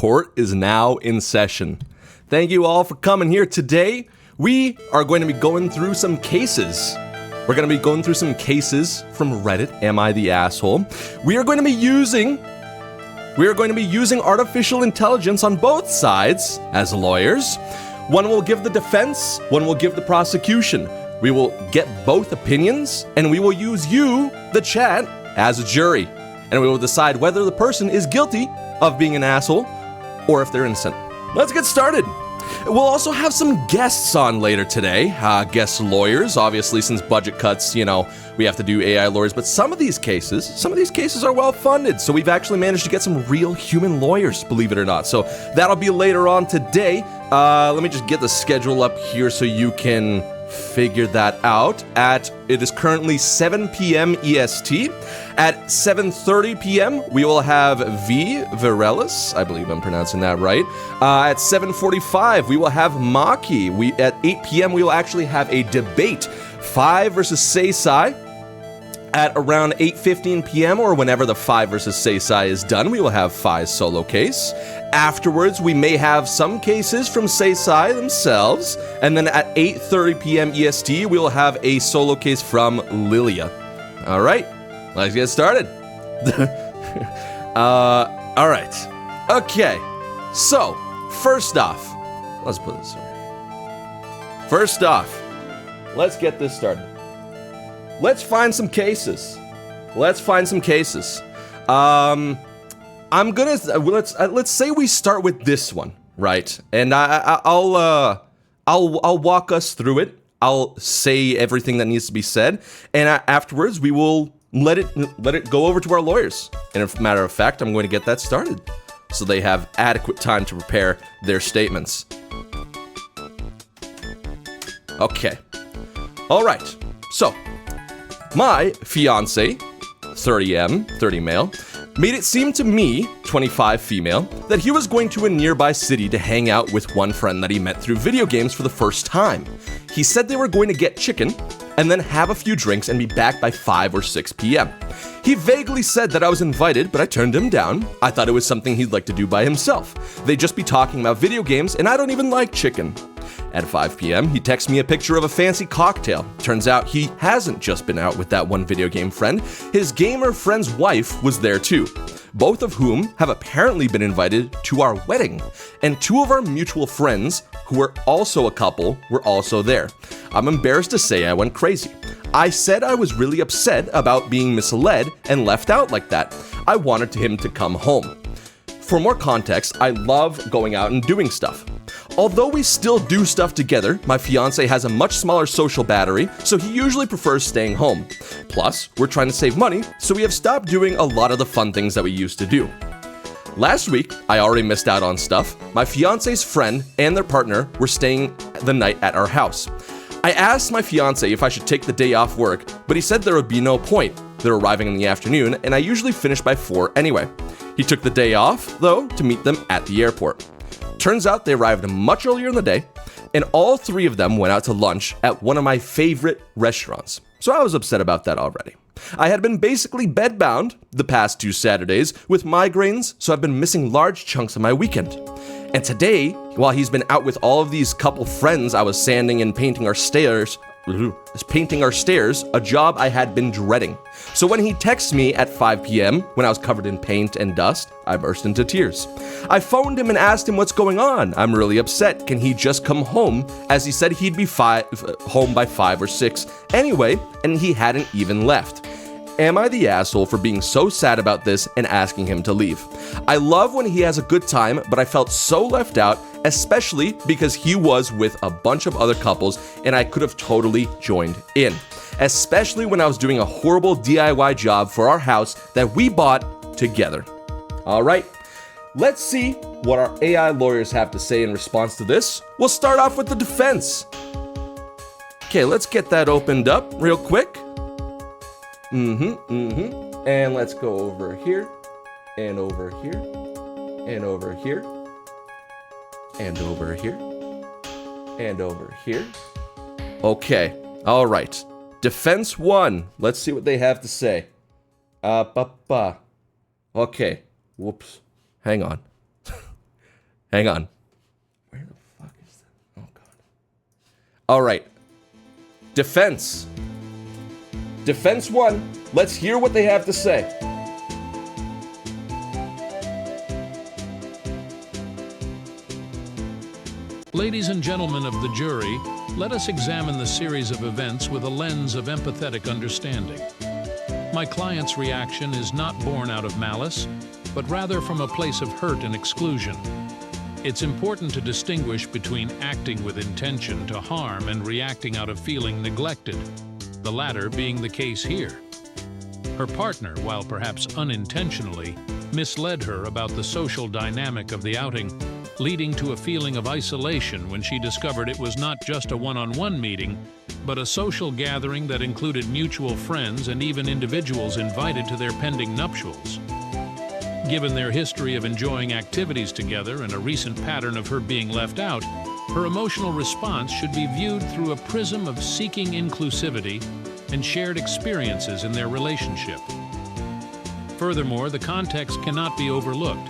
court is now in session. Thank you all for coming here. Today, we are going to be going through some cases. We're going to be going through some cases from Reddit, Am I the Asshole? We are going to be using artificial intelligence on both sides as lawyers. One will give the defense, one will give the prosecution. We will get both opinions, and we will use you, the chat, as a jury. And we will decide whether the person is guilty of being an asshole or if they're innocent. Let's get started. We'll also have some guests on later today, guest lawyers. Obviously, since budget cuts, we have to do AI lawyers. But some of these cases are well funded. So we've actually managed to get some real human lawyers, believe it or not. So that'll be later on today. Let me just get the schedule up here so you can figure that out. It is currently 7 p.m. EST. At 7:30 p.m., we will have V. Virelis. I believe I'm pronouncing that right. At 7:45, we will have Maki. At 8 p.m., we will actually have a debate, Five versus Seisai. At around 8:15 p.m. or whenever the Five versus Seisai is done, we will have Fi's solo case. Afterwards, we may have some cases from Seisai themselves. And then at 8:30 p.m. EST, we will have a solo case from Lilia. All right, let's get started. All right. Okay, so first off, let's put this away. First off, let's get this started. Let's find some cases. Let's say we start with this one, right? And I'll walk us through it. I'll say everything that needs to be said, and afterwards we will let it go over to our lawyers. And as a matter of fact, I'm going to get that started, so they have adequate time to prepare their statements. Okay. All right. So, my fiance, 30 male, made it seem to me, 25 female, that he was going to a nearby city to hang out with one friend that he met through video games for the first time. He said they were going to get chicken and then have a few drinks and be back by 5 or 6 p.m. He vaguely said that I was invited, but I turned him down. I thought it was something he'd like to do by himself. They'd just be talking about video games, and I don't even like chicken. At 5 p.m., he texts me a picture of a fancy cocktail. Turns out he hasn't just been out with that one video game friend. His gamer friend's wife was there too, both of whom have apparently been invited to our wedding. And two of our mutual friends, who were also a couple, were also there. I'm embarrassed to say I went crazy. I said I was really upset about being misled and left out like that. I wanted him to come home. For more context, I love going out and doing stuff. Although we still do stuff together, my fiance has a much smaller social battery, so he usually prefers staying home. Plus, we're trying to save money, so we have stopped doing a lot of the fun things that we used to do. Last week, I already missed out on stuff. My fiance's friend and their partner were staying the night at our house. I asked my fiance if I should take the day off work, but he said there would be no point. They're arriving in the afternoon, and I usually finish by 4 anyway. He took the day off, though, to meet them at the airport. Turns out they arrived much earlier in the day, and all three of them went out to lunch at one of my favorite restaurants. So I was upset about that already. I had been basically bedbound the past 2 Saturdays with migraines, so I've been missing large chunks of my weekend. And today, while he's been out with all of these couple friends, I was sanding and painting our stairs, a job I had been dreading. So when he texts me at 5 p.m., when I was covered in paint and dust, I burst into tears. I phoned him and asked him what's going on. I'm really upset. Can he just come home? As he said he'd be home by 5 or 6 anyway, and he hadn't even left. Am I the asshole for being so sad about this and asking him to leave? I love when he has a good time, but I felt so left out, especially because he was with a bunch of other couples and I could have totally joined in. Especially when I was doing a horrible DIY job for our house that we bought together. All right, let's see what our AI lawyers have to say in response to this. We'll start off with the defense. Okay, let's get that opened up real quick. And let's go over here, and over here, and over here, and over here, and over here. Okay, all right. Defense 1. Let's see what they have to say. Okay. Whoops. Hang on. Hang on. Where the fuck is that? Oh, God. All right. Defense. Defense 1. Let's hear what they have to say. Ladies and gentlemen of the jury, let us examine the series of events with a lens of empathetic understanding. My client's reaction is not born out of malice, but rather from a place of hurt and exclusion. It's important to distinguish between acting with intention to harm and reacting out of feeling neglected, the latter being the case here. Her partner, while perhaps unintentionally, misled her about the social dynamic of the outing, leading to a feeling of isolation when she discovered it was not just a one-on-one meeting, but a social gathering that included mutual friends and even individuals invited to their pending nuptials. Given their history of enjoying activities together and a recent pattern of her being left out, her emotional response should be viewed through a prism of seeking inclusivity and shared experiences in their relationship. Furthermore, the context cannot be overlooked.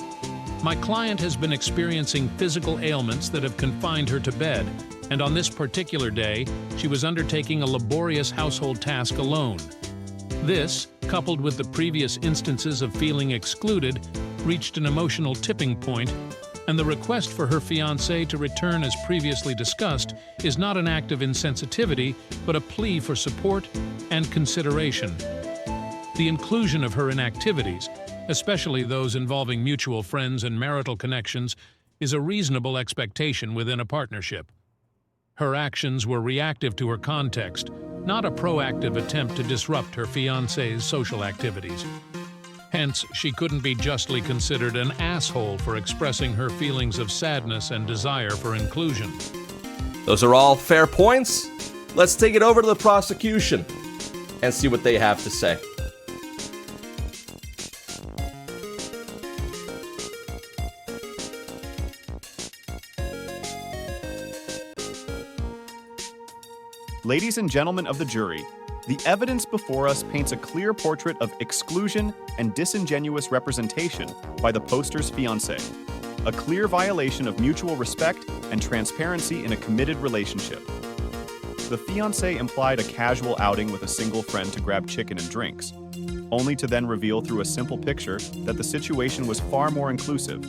My client has been experiencing physical ailments that have confined her to bed, and on this particular day, she was undertaking a laborious household task alone. This, coupled with the previous instances of feeling excluded, reached an emotional tipping point, and the request for her fiancé to return as previously discussed is not an act of insensitivity, but a plea for support and consideration. The inclusion of her in activities, especially those involving mutual friends and marital connections, is a reasonable expectation within a partnership. Her actions were reactive to her context, not a proactive attempt to disrupt her fiancé's social activities. Hence, she couldn't be justly considered an asshole for expressing her feelings of sadness and desire for inclusion. Those are all fair points. Let's take it over to the prosecution and see what they have to say. Ladies and gentlemen of the jury, the evidence before us paints a clear portrait of exclusion and disingenuous representation by the poster's fiancé, a clear violation of mutual respect and transparency in a committed relationship. The fiancé implied a casual outing with a single friend to grab chicken and drinks, only to then reveal through a simple picture that the situation was far more inclusive,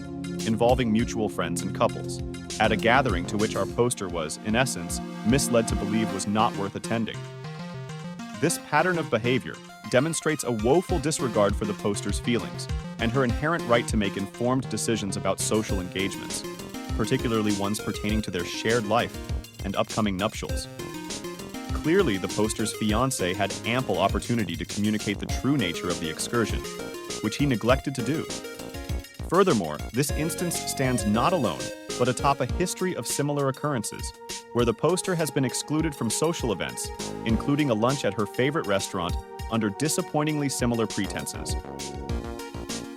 involving mutual friends and couples, at a gathering to which our poster was, in essence, misled to believe was not worth attending. This pattern of behavior demonstrates a woeful disregard for the poster's feelings and her inherent right to make informed decisions about social engagements, particularly ones pertaining to their shared life and upcoming nuptials. Clearly, the poster's fiancé had ample opportunity to communicate the true nature of the excursion, which he neglected to do. Furthermore, this instance stands not alone, but atop a history of similar occurrences, where the poster has been excluded from social events, including a lunch at her favorite restaurant, under disappointingly similar pretenses.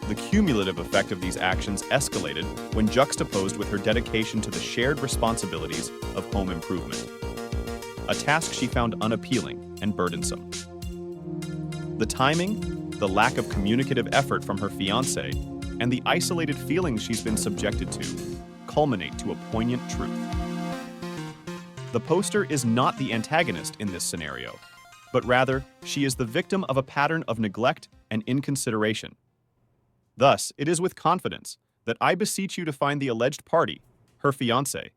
The cumulative effect of these actions escalated when juxtaposed with her dedication to the shared responsibilities of home improvement, a task she found unappealing and burdensome. The timing, the lack of communicative effort from her fiancé, and the isolated feelings she's been subjected to culminate to a poignant truth. The poster is not the antagonist in this scenario, but rather, she is the victim of a pattern of neglect and inconsideration. Thus, it is with confidence that I beseech you to find the alleged party, her fiancé,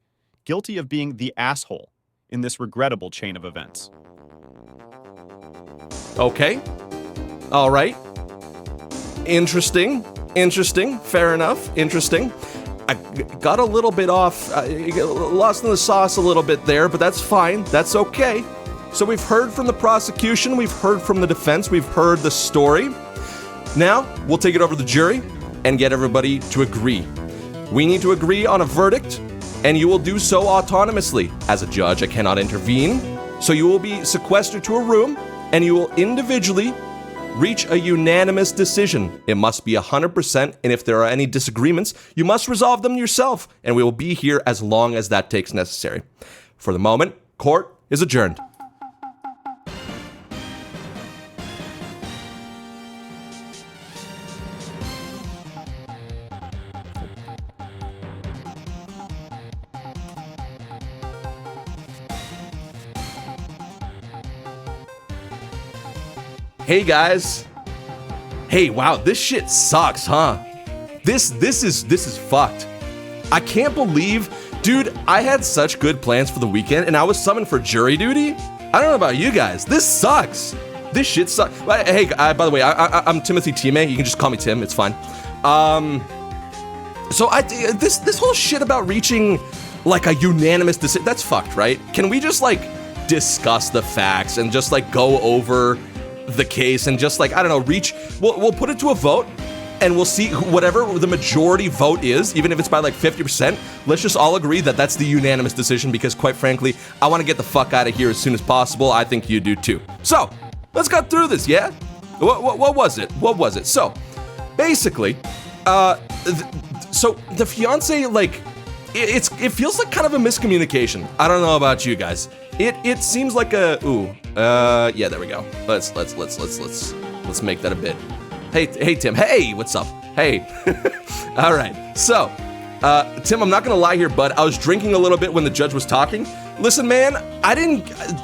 guilty of being the asshole in this regrettable chain of events. Okay. All right. Interesting. Fair enough. Interesting. I got a little bit off, lost in the sauce a little bit there, but that's fine. That's okay. So we've heard from the prosecution, we've heard from the defense, we've heard the story. Now, we'll take it over to the jury and get everybody to agree. We need to agree on a verdict, and you will do so autonomously. As a judge, I cannot intervene, so you will be sequestered to a room, and you will individually reach a unanimous decision. It must be 100%, and if there are any disagreements, you must resolve them yourself, and we will be here as long as that takes necessary. For the moment, court is adjourned. hey guys. Hey, wow, this shit sucks, huh? This is fucked. I can't believe, dude, I had such good plans for the weekend and I was summoned for jury duty. I don't know about you guys. This sucks. This shit sucks. Hey, by the way, I'm Timothy Time. You can just call me Tim. It's fine. So this whole shit about reaching like a unanimous decision, that's fucked, right? Can we just like discuss the facts and just like go over the case and just like, I don't know, we'll put it to a vote and we'll see whatever the majority vote is, even if it's by like 50%, let's just all agree that that's the unanimous decision because quite frankly, I want to get the fuck out of here as soon as possible. I think you do too. So, let's cut through this, yeah? What was it? What was it? So, basically, so the fiance, like, it feels like kind of a miscommunication. I don't know about you guys. It seems like yeah, there we go. Let's make that a bit. Hey, Tim. Hey, what's up? Hey. All right. So, Tim, I'm not gonna lie here, bud. I was drinking a little bit when the judge was talking. Listen, man,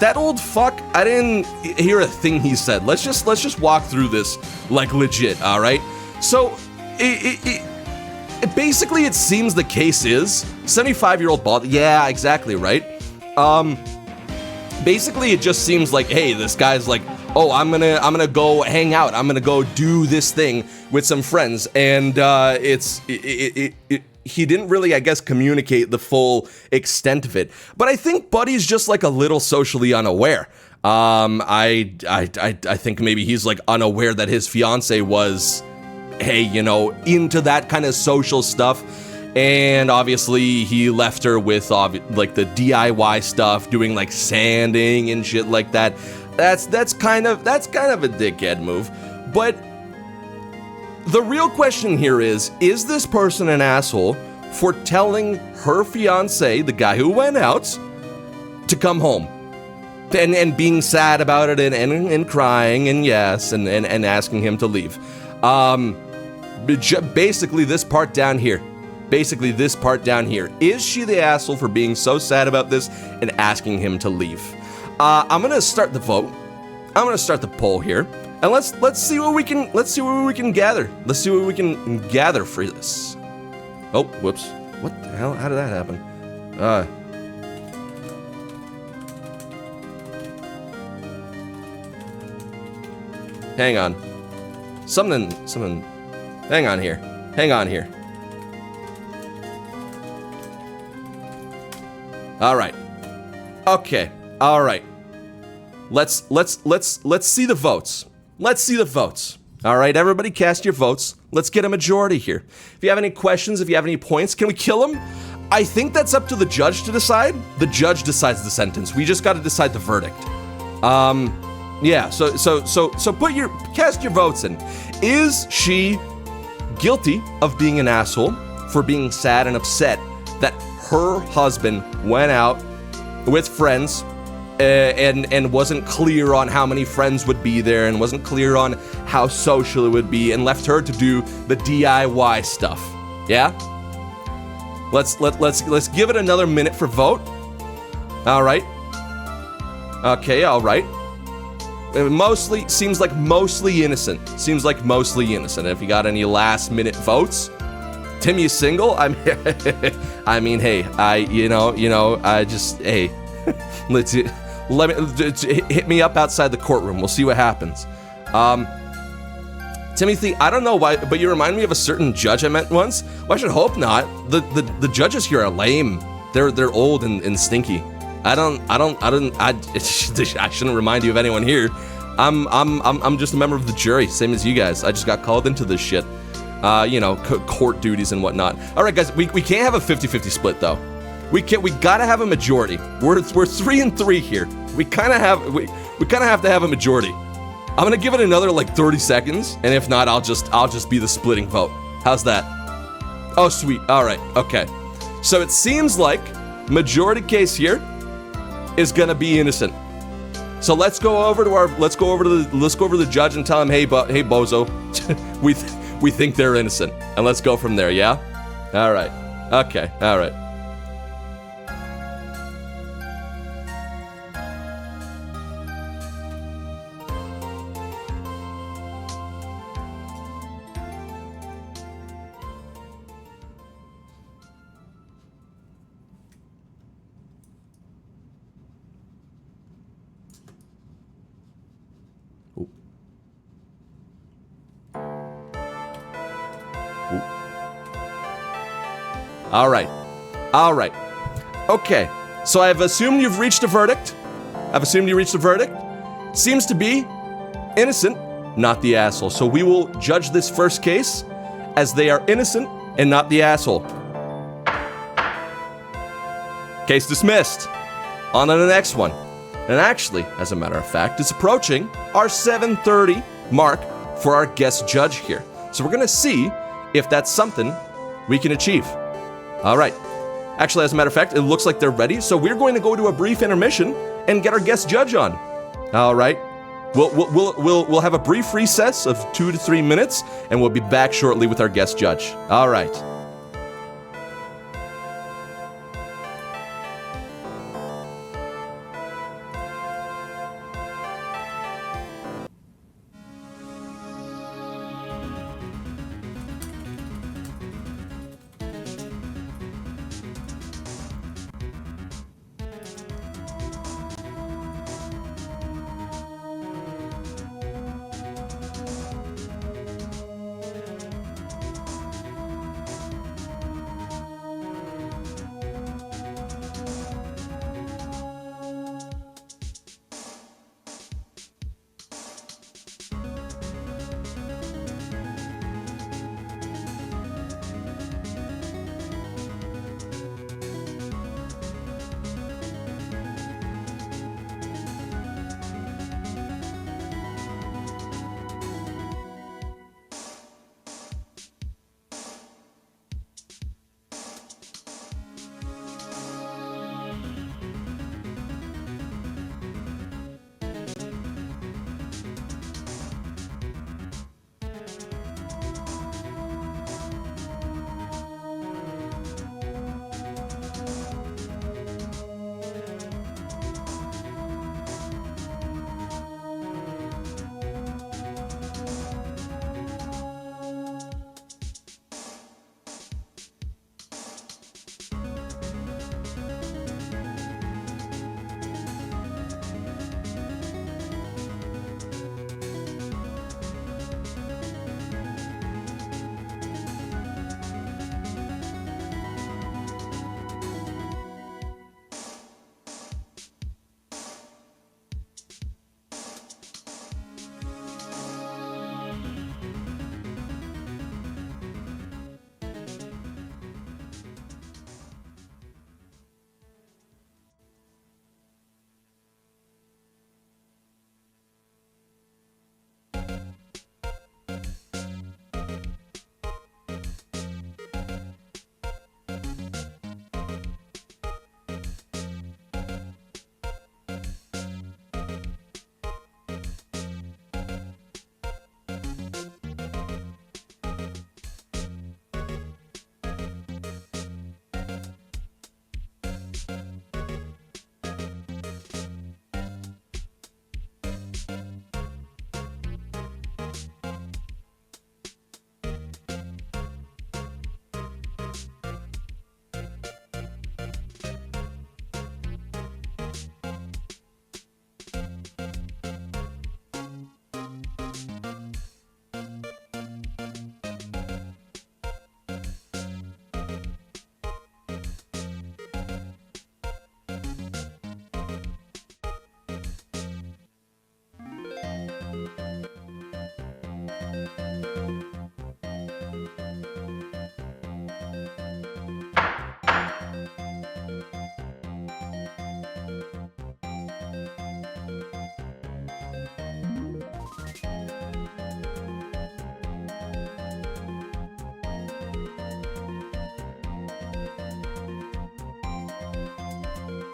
that old fuck, I didn't hear a thing he said. Let's just walk through this like legit, all right? So, basically, it seems the case is 75-year-old bald. Yeah, exactly, right? Basically, it just seems like, hey, this guy's like, oh, I'm gonna go hang out. I'm gonna go do this thing with some friends, and he didn't really, I guess, communicate the full extent of it. But I think Buddy's just like a little socially unaware. I think maybe he's like unaware that his fiance was, hey, you know, into that kind of social stuff. And obviously he left her with like the DIY stuff, doing like sanding and shit like that. That's kind of a dickhead move. But the real question here is this person an asshole for telling her fiance, the guy who went out, to come home? And being sad about it and crying and yes, and asking him to leave. Basically this part down here. Is she the asshole for being so sad about this and asking him to leave? I'm gonna start the vote. I'm gonna start the poll here, and let's see what we can gather. Let's see what we can gather for this. Oh, whoops! What the hell? How did that happen? Hang on. Something. Hang on here. All right. Okay. All right. Let's see the votes. All right, everybody cast your votes. Let's get a majority here. If you have any questions, if you have any points, can we kill him? I think that's up to the judge to decide. The judge decides the sentence. We just got to decide the verdict. Yeah, so cast your votes in. Is she guilty of being an asshole for being sad and upset that her husband went out with friends and wasn't clear on how many friends would be there and wasn't clear on how social it would be and left her to do the DIY stuff? Yeah? Let's give it another minute for vote. All right. Okay, all right. It seems like mostly innocent. If you got any last minute votes, Tim, you single? I mean, hey, hit me up outside the courtroom. We'll see what happens. Timothy, I don't know why, but you remind me of a certain judge I met once. Well, I should hope not. The judges here are lame. They're old and stinky. I shouldn't remind you of anyone here. I'm just a member of the jury, same as you guys. I just got called into this shit. Court duties and whatnot. All right, guys, we can't have a 50-50 split though. We gotta have a majority. We're 3-3 here. We kind of have to have a majority. I'm gonna give it another like 30 seconds, and if not, I'll just be the splitting vote. How's that? Oh, sweet. All right. Okay. So it seems like majority case here is gonna be innocent. So let's go over to the judge and tell him, hey bozo, we think they're innocent, and let's go from there. Yeah. All right. Okay. All right. All right. All right. Okay. So I've assumed you've reached a verdict. Seems to be innocent, not the asshole. So we will judge this first case as they are innocent and not the asshole. Case dismissed. On to the next one. And actually, as a matter of fact, it's approaching our 7:30 mark for our guest judge here. So we're gonna see if that's something we can achieve. All right. Actually, as a matter of fact, it looks like they're ready. So we're going to go to a brief intermission and get our guest judge on. All right. We'll have a brief recess of 2 to 3 minutes, and we'll be back shortly with our guest judge. All right.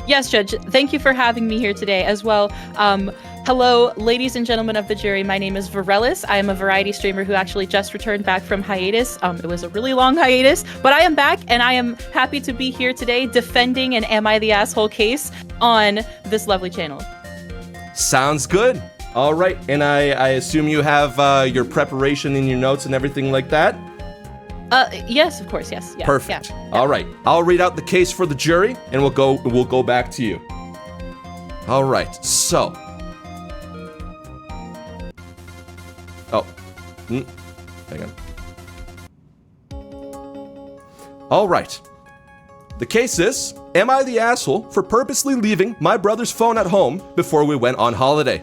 Yes, Judge. Thank you for having me here today as well. Hello, ladies and gentlemen of the jury. My name is Varellis. I am a variety streamer who actually just returned back from hiatus. It was a really long hiatus, but I am back and I am happy to be here today defending an Am I the Asshole case on this lovely channel. Sounds good. All right. And I assume you have your preparation in your notes and everything like that? Yes, of course. Yes. Yeah, Perfect. Yeah. All right. I'll read out the case for the jury and we'll go back to you. All right. So. Oh. Hang on. All right. The case is, am I the asshole for purposely leaving my brother's phone at home before we went on holiday?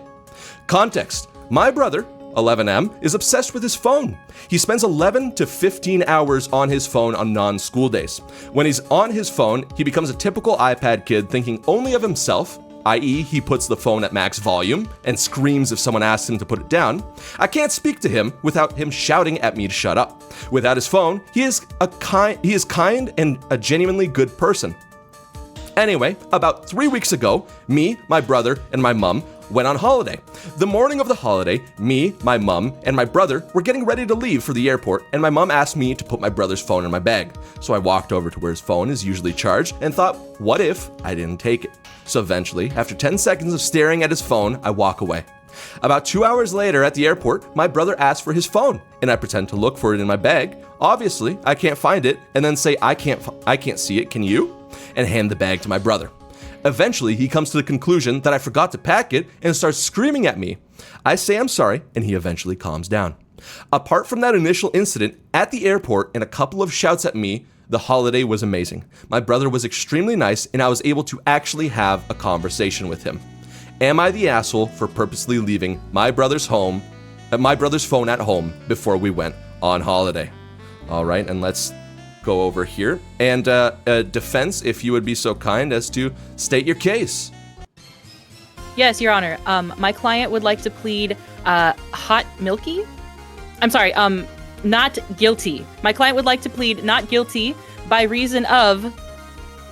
Context: my brother, 11M, is obsessed with his phone. He spends 11 to 15 hours on his phone on non-school days. When he's on his phone, he becomes a typical iPad kid thinking only of himself, i.e. he puts the phone at max volume and screams if someone asks him to put it down. I can't speak to him without him shouting at me to shut up. Without his phone, he is kind and a genuinely good person. Anyway, about 3 weeks ago, me, my brother, and my mum went on holiday. The morning of the holiday, me, my mum, and my brother were getting ready to leave for the airport, and my mum asked me to put my brother's phone in my bag. So I walked over to where his phone is usually charged and thought, what if I didn't take it? So eventually, after 10 seconds of staring at his phone, I walk away. About 2 hours later at the airport, my brother asks for his phone, and I pretend to look for it in my bag. Obviously, I can't find it, and then say, I can't see it, can you? And hand the bag to my brother. Eventually, he comes to the conclusion that I forgot to pack it and starts screaming at me. I say I'm sorry, and he eventually calms down. Apart from that initial incident at the airport and a couple of shouts at me, the holiday was amazing. My brother was extremely nice, and I was able to actually have a conversation with him. Am I the asshole for purposely leaving my brother's phone at home before we went on holiday? All right, and let's go over here. And defense, if you would be so kind as to state your case. Yes, Your Honor. My client would like to plead hot milky. I'm sorry, not guilty. My client would like to plead not guilty by reason of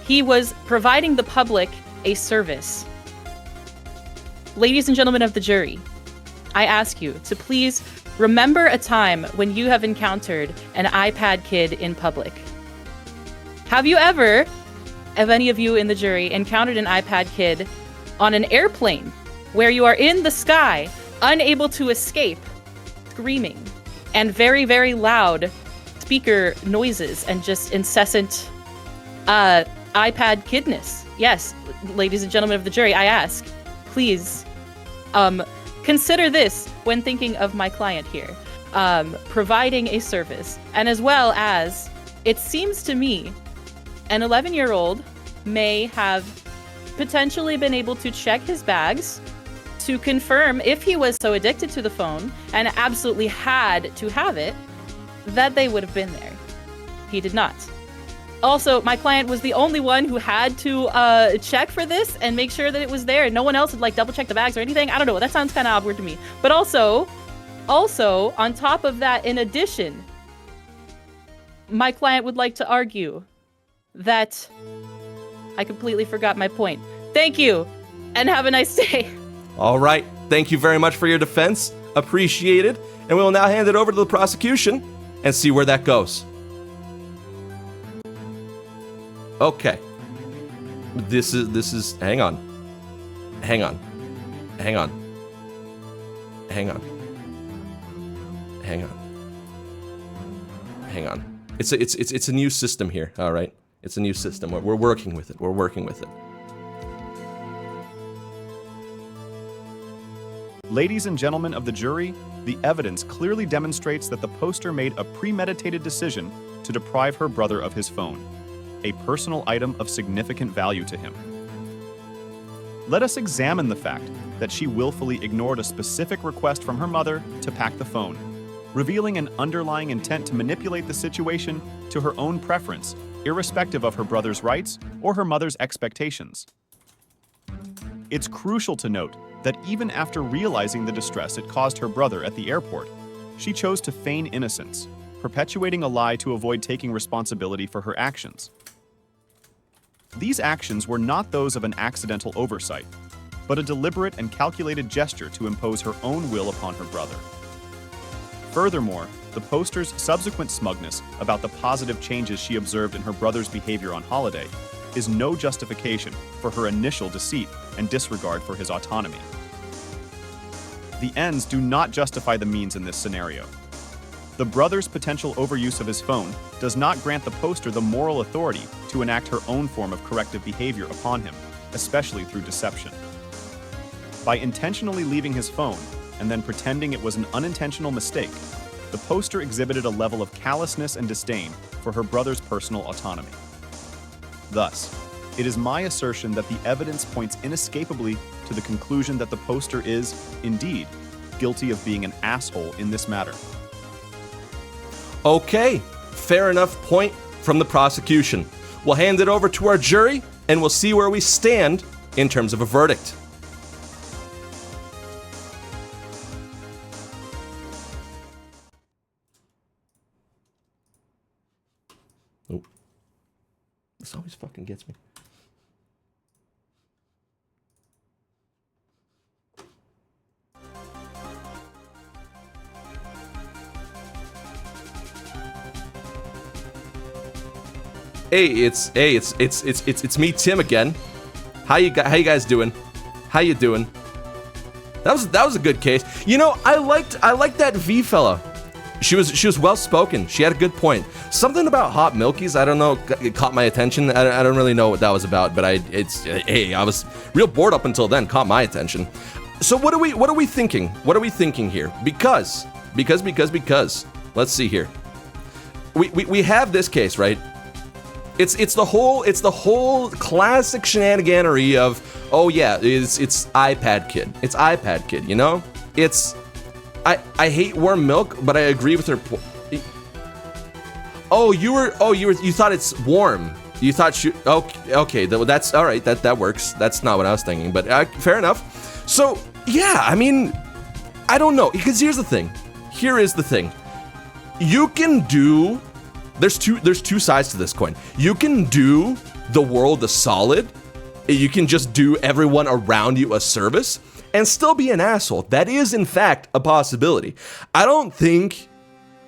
he was providing the public a service. Ladies and gentlemen of the jury, I ask you to please remember a time when you have encountered an iPad kid in public. Have you ever, have any of you in the jury, encountered an iPad kid on an airplane where you are in the sky, unable to escape, screaming, and very, very loud speaker noises and just incessant iPad kidness? Yes, ladies and gentlemen of the jury, I ask, please consider this when thinking of my client here, providing a service. And as well as, it seems to me, an 11-year-old may have potentially been able to check his bags to confirm if he was so addicted to the phone and absolutely had to have it, that they would have been there. He did not. Also, my client was the only one who had to check for this and make sure that it was there, and no one else would like double check the bags or anything. I don't know. That sounds kind of awkward to me. But also, on top of that, in addition, my client would like to argue that I completely forgot my point. Thank you, and have a nice day. All right. Thank you very much for your defense. Appreciated. And we will now hand it over to the prosecution and see where that goes. Okay. This is hang on. Hang on. It's a new system here, all right? It's a new system. We're working with it. Ladies and gentlemen of the jury, the evidence clearly demonstrates that the poster made a premeditated decision to deprive her brother of his phone, a personal item of significant value to him. Let us examine the fact that she willfully ignored a specific request from her mother to pack the phone, revealing an underlying intent to manipulate the situation to her own preference, irrespective of her brother's rights or her mother's expectations. It's crucial to note that even after realizing the distress it caused her brother at the airport, she chose to feign innocence, perpetuating a lie to avoid taking responsibility for her actions. These actions were not those of an accidental oversight, but a deliberate and calculated gesture to impose her own will upon her brother. Furthermore, the poster's subsequent smugness about the positive changes she observed in her brother's behavior on holiday is no justification for her initial deceit and disregard for his autonomy. The ends do not justify the means in this scenario. The brother's potential overuse of his phone does not grant the poster the moral authority to enact her own form of corrective behavior upon him, especially through deception. By intentionally leaving his phone and then pretending it was an unintentional mistake, the poster exhibited a level of callousness and disdain for her brother's personal autonomy. Thus, it is my assertion that the evidence points inescapably to the conclusion that the poster is, indeed, guilty of being an asshole in this matter. Okay, fair enough point from the prosecution. We'll hand it over to our jury, and we'll see where we stand in terms of a verdict. Oh, this always fucking gets me. Hey, it's me, Tim, again. How you guys doing? How you doing? That was a good case. You know, I liked that V fella. She was well spoken. She had a good point. Something about hot milkies, I don't know, it caught my attention. I don't really know what that was about, but I was real bored up until then. Caught my attention. So what are we thinking? What are we thinking here? Because let's see here. We have this case, right? It's the whole classic shenaniganery of, oh yeah, it's iPad kid. It's iPad kid, you know? I hate warm milk, but I agree with her. You thought it's warm. You thought okay, that's all right. That works. That's not what I was thinking, but fair enough. So yeah, I mean, I don't know, because here's the thing. Here is the thing. You can do. There's two sides to this coin. You can do the world a solid. You can just do everyone around you a service and still be an asshole. That is, in fact, a possibility. I don't think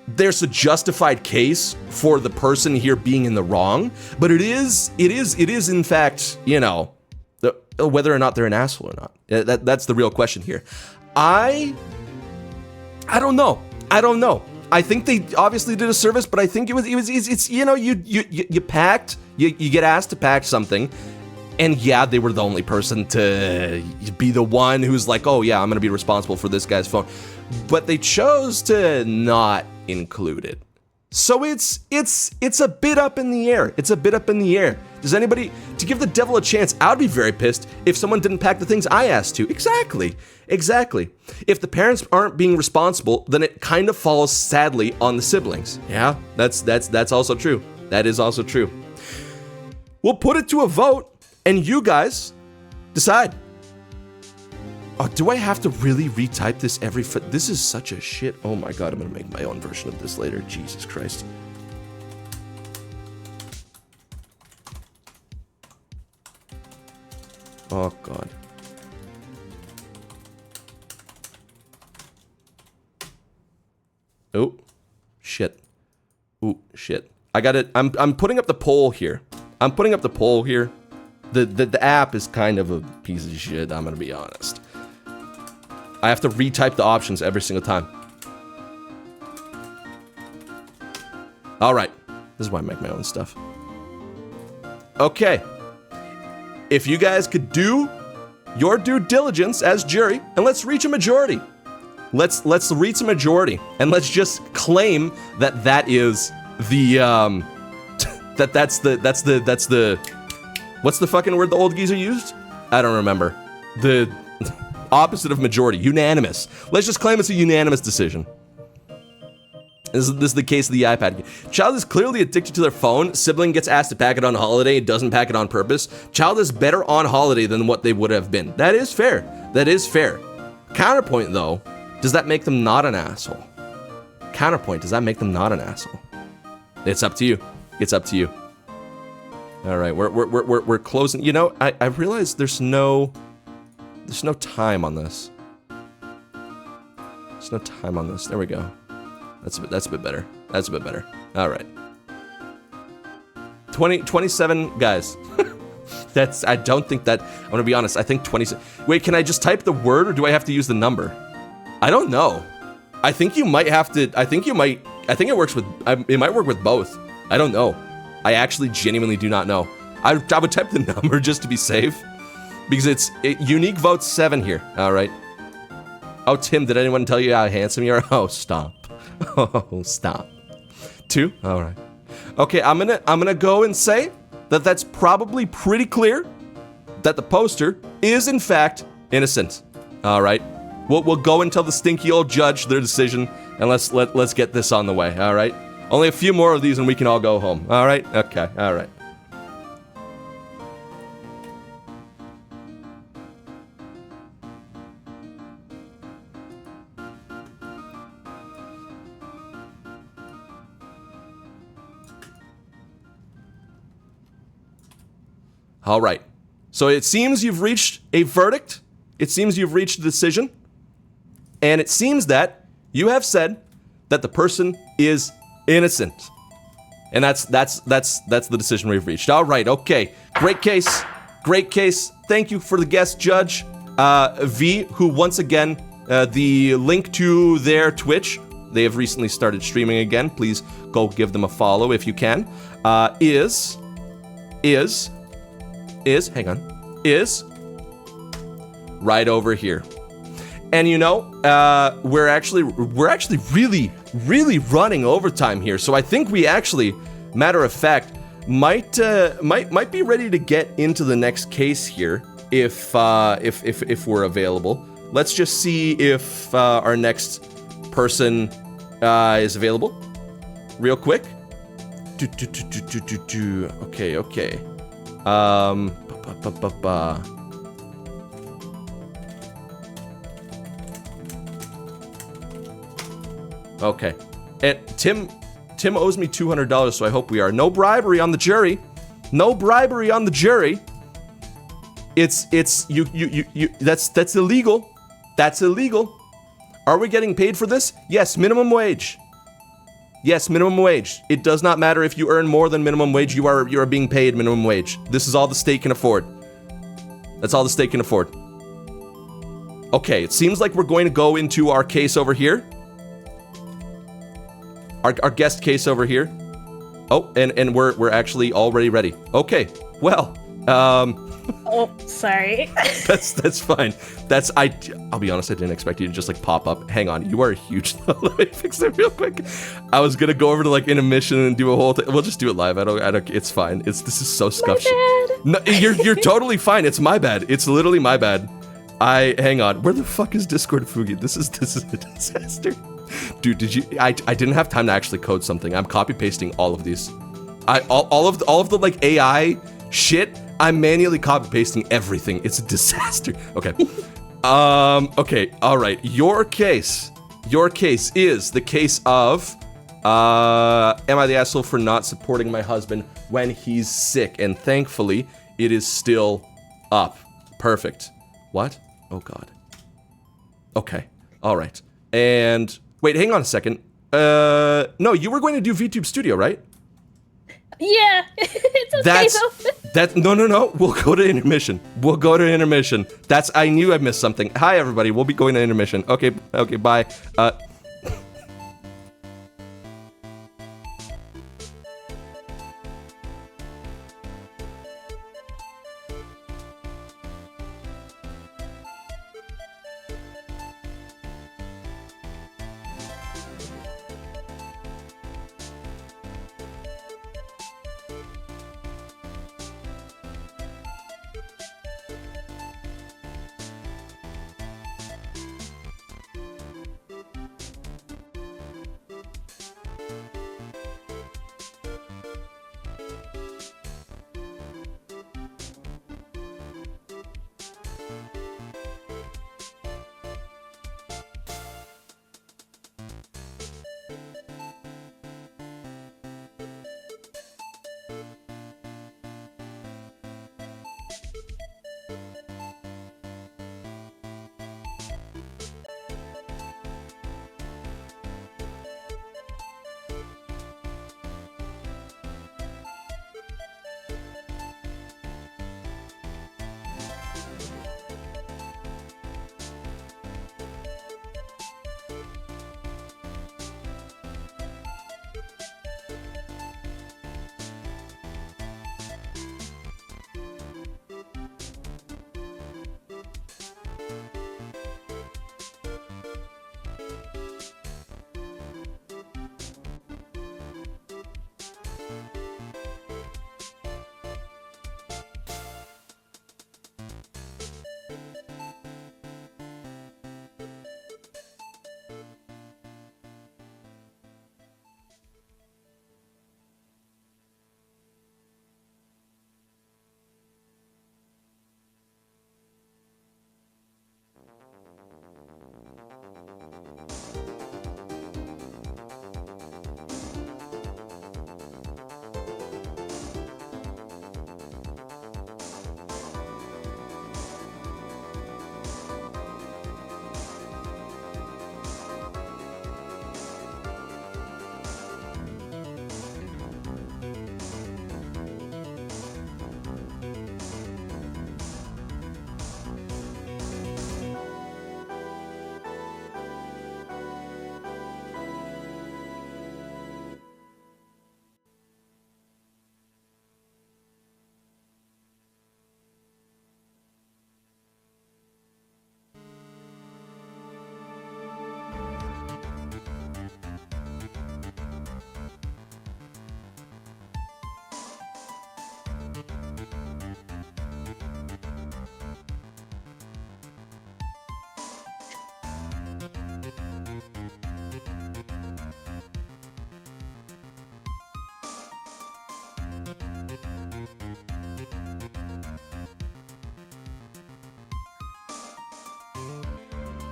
there's a justified case for the person here being in the wrong, but it is in fact, you know, whether or not they're an asshole or not. That's the real question here. I don't know. I think they obviously did a service, but I think it's you know, you packed, you get asked to pack something, and yeah, they were the only person to be the one who's like, oh yeah, I'm gonna be responsible for this guy's phone, but they chose to not include it. So it's a bit up in the air. It's a bit up in the air. Does anybody, to give the devil a chance, I would be very pissed if someone didn't pack the things I asked to. Exactly. If the parents aren't being responsible, then it kind of falls sadly on the siblings. Yeah, that's also true. That is also true. We'll put it to a vote, and you guys decide. Oh, do I have to really retype this every this is such a shit. Oh my god, I'm gonna make my own version of this later. Jesus Christ. Oh god. Oh shit. Ooh shit. I got it. I'm putting up the poll here. The app is kind of a piece of shit, I'm gonna be honest. I have to retype the options every single time. Alright. This is why I make my own stuff. Okay. If you guys could do your due diligence as jury, and let's reach a majority. Let's reach a majority, and let's just claim that is the that's the what's the fucking word the old geezer used? I don't remember. The opposite of majority, unanimous. Let's just claim it's a unanimous decision. This is the case of the iPad. Child is clearly addicted to their phone. Sibling gets asked to pack it on holiday, doesn't pack it on purpose. Child is better on holiday than what they would have been. That is fair. Counterpoint, though, does that make them not an asshole? Counterpoint, does that make them not an asshole? It's up to you. All right, we're closing. You know, I realize there's no time on this. There's no time on this. There we go. That's a bit better. All right. 27 guys. I don't think that, I'm gonna be honest, I think 27. Wait, can I just type the word or do I have to use the number? I don't know. I think it works with, it might work with both. I don't know. I actually genuinely do not know. I would type the number just to be safe. Because it's unique vote 7 here. All right. Oh, Tim, did anyone tell you how handsome you are? Oh, stop. Oh, stop. 2? All right. Okay, I'm gonna go and say that's probably pretty clear that the poster is in fact innocent. All right, we'll go and tell the stinky old judge their decision, and let's get this on the way. All right, only a few more of these and we can all go home. All right, okay, all right. All right. So it seems you've reached a verdict. It seems you've reached a decision. And it seems that you have said that the person is innocent. And that's the decision we've reached. All right. Okay. Great case. Great case. Thank you for the guest judge, V, who once again, the link to their Twitch, they have recently started streaming again. Please go give them a follow if you can. Is right over here. And you know, we're actually really running overtime here. So I think we actually, matter of fact, might be ready to get into the next case here if we're available. Let's just see if our next person is available real quick. Okay. Okay. And Tim owes me $200, so I hope we are. No bribery on the jury. No bribery on the jury. It's that's illegal. That's illegal. Are we getting paid for this? Yes, minimum wage. Yes, minimum wage. It does not matter if you earn more than minimum wage, you are being paid minimum wage. This is all the state can afford. That's all the state can afford. Okay, it seems like we're going to go into our case over here. Our guest case over here. Oh, and we're actually already ready. Okay, well, Oh, sorry. that's fine. I'll be honest, I didn't expect you to just like pop up. Hang on, you are huge. Let me fix it real quick. I was gonna go over to like intermission and do a whole thing. We'll just do it live. I don't. It's fine. This is so scuffed. No, you're totally fine. It's my bad. It's literally my bad. Hang on. Where the fuck is Discord Fugi? This is a disaster. Dude, I didn't have time to actually code something. I'm copy pasting all of these. All of the like AI shit. I'm manually copy pasting everything. It's a disaster. Okay. Okay. All right. Your case is the case of am I the asshole for not supporting my husband when he's sick? And thankfully, it is still up. Perfect. What? Oh God. Okay. All right. And wait, hang on a second. No, you were going to do VTube Studio, right? Yeah, it's okay though. No. We'll go to intermission. I knew I missed something. Hi, everybody. We'll be going to intermission. Okay, bye.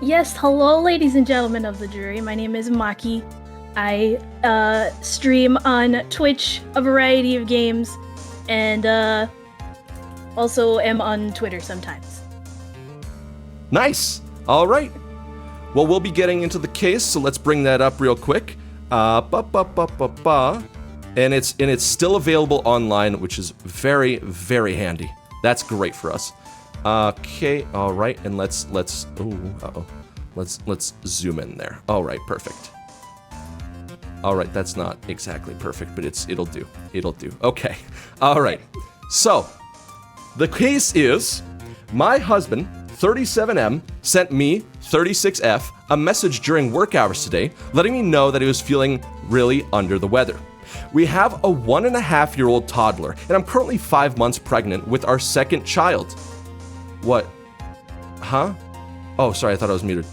Yes, hello, ladies and gentlemen of the jury. My name is Maki. I stream on Twitch a variety of games, and also am on Twitter sometimes. Nice. All right. Well, we'll be getting into the case, so let's bring that up real quick. And it's still available online, which is very, very handy. That's great for us. Okay. All right. And let's zoom in there. All right. Perfect. All right. That's not exactly perfect, but it'll do. It'll do. Okay. All right. So the case is my husband, 37M, sent me, 36F, a message during work hours today, letting me know that he was feeling really under the weather. We have a 1.5-year-old toddler, and I'm currently 5 months pregnant with our second child. What? Huh? Oh, sorry, I thought I was muted.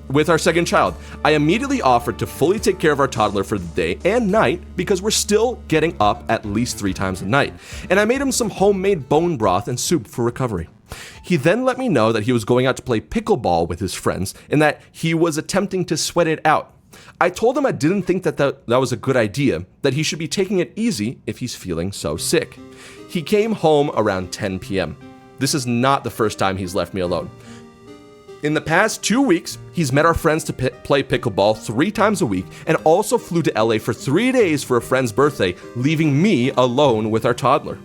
With our second child. I immediately offered to fully take care of our toddler for the day and night because we're still getting up at least 3 times a night. And I made him some homemade bone broth and soup for recovery. He then let me know that he was going out to play pickleball with his friends and that he was attempting to sweat it out. I told him I didn't think that was a good idea, that he should be taking it easy if he's feeling so sick. He came home around 10 p.m. This is not the first time he's left me alone. In the past 2 weeks, he's met our friends to play pickleball 3 times a week and also flew to LA for 3 days for a friend's birthday, leaving me alone with our toddler.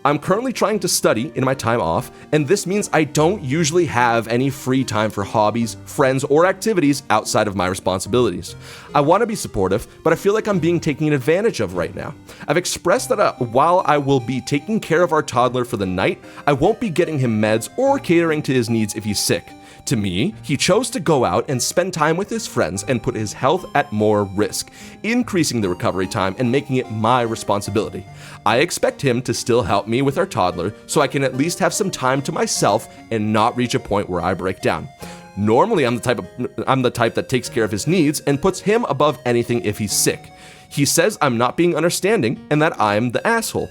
I'm currently trying to study in my time off, and this means I don't usually have any free time for hobbies, friends, or activities outside of my responsibilities. I want to be supportive, but I feel like I'm being taken advantage of right now. I've expressed that while I will be taking care of our toddler for the night, I won't be getting him meds or catering to his needs if he's sick. To me, he chose to go out and spend time with his friends and put his health at more risk, increasing the recovery time and making it my responsibility. I expect him to still help me with our toddler so I can at least have some time to myself and not reach a point where I break down. Normally, I'm the type that takes care of his needs and puts him above anything if he's sick. He says I'm not being understanding and that I'm the asshole.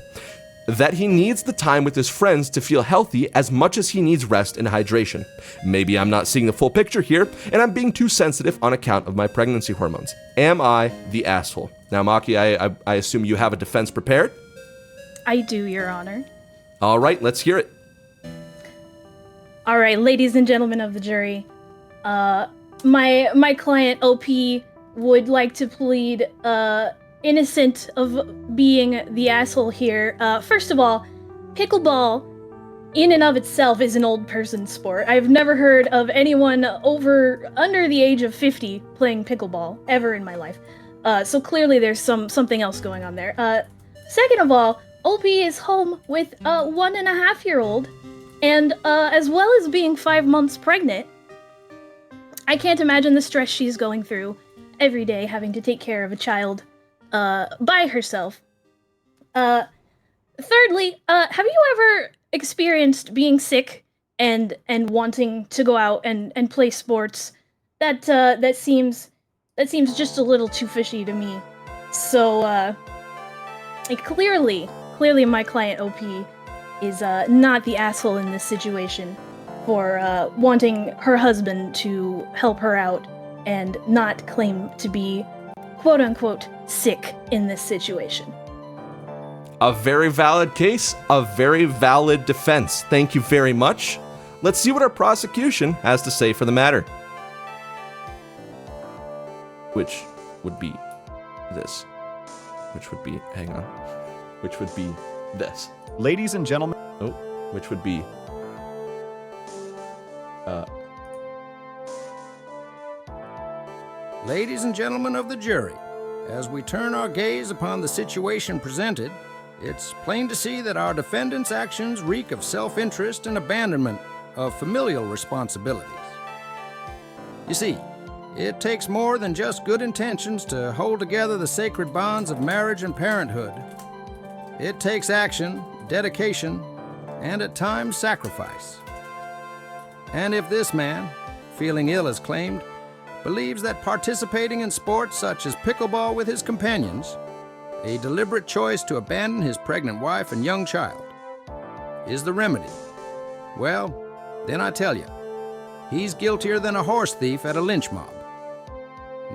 That he needs the time with his friends to feel healthy as much as he needs rest and hydration. Maybe I'm not seeing the full picture here, and I'm being too sensitive on account of my pregnancy hormones. Am I the asshole? Now, Maki, I assume you have a defense prepared? I do, Your Honor. All right, let's hear it. All right, ladies and gentlemen of the jury, my client OP would like to plead innocent of being the asshole here. First of all, pickleball in and of itself is an old person sport. I've never heard of anyone under the age of 50 playing pickleball ever in my life. So clearly there's something else going on there. Second of all, OP is home with a 1.5-year-old, and as well as being 5 months pregnant, I can't imagine the stress she's going through every day having to take care of a child by herself. Thirdly, have you ever experienced being sick and wanting to go out and play sports? That seems just a little too fishy to me. So clearly my client OP is not the asshole in this situation for wanting her husband to help her out and not claim to be quote-unquote sick in this situation. A very valid case, a very valid defense. Thank you very much. Let's see what our prosecution has to say for the matter. Which would be this. Which would be, hang on. Which would be this. Ladies and gentlemen. Oh, which would be Ladies and gentlemen of the jury, as we turn our gaze upon the situation presented, it's plain to see that our defendant's actions reek of self-interest and abandonment of familial responsibilities. You see, it takes more than just good intentions to hold together the sacred bonds of marriage and parenthood. It takes action, dedication, and at times sacrifice. And if this man, feeling ill as claimed, believes that participating in sports such as pickleball with his companions, a deliberate choice to abandon his pregnant wife and young child, is the remedy, well, then I tell you, he's guiltier than a horse thief at a lynch mob.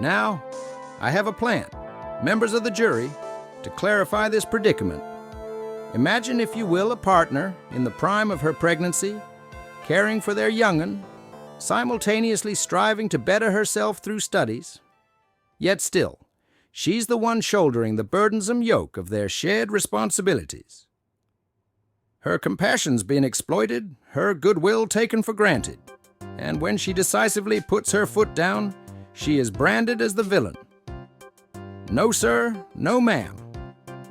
Now, I have a plan, members of the jury, to clarify this predicament. Imagine, if you will, a partner in the prime of her pregnancy, caring for their young'un, simultaneously striving to better herself through studies. Yet still, she's the one shouldering the burdensome yoke of their shared responsibilities. Her compassion's been exploited, her goodwill taken for granted, and when she decisively puts her foot down, she is branded as the villain. No, sir, no, ma'am.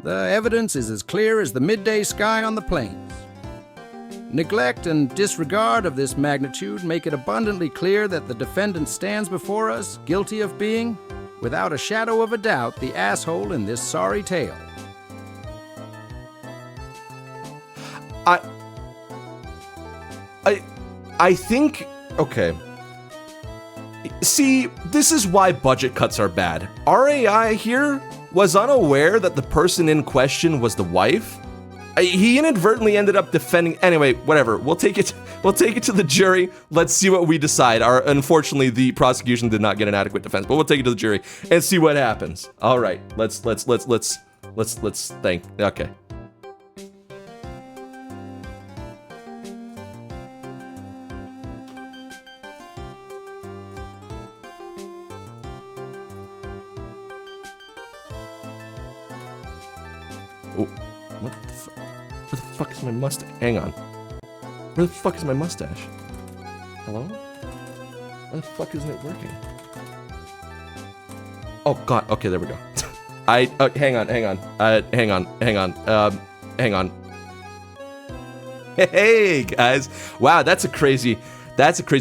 The evidence is as clear as the midday sky on the plains. Neglect and disregard of this magnitude make it abundantly clear that the defendant stands before us guilty of being, without a shadow of a doubt, the asshole in this sorry tale. I think, okay. See, this is why budget cuts are bad. Our AI here was unaware that the person in question was the wife. He inadvertently ended up defending. Anyway, whatever. We'll take it to the jury. Let's see what we decide. Unfortunately, the prosecution did not get an adequate defense, but we'll take it to the jury and see what happens. All right. Let's think. Okay. Oh, what the fuck? Where the fuck is my mustache? Hang on. Where the fuck is my mustache? Hello? Why the fuck isn't it working? Oh god, okay, there we go. Hang on. Hey guys. Wow, that's a crazy,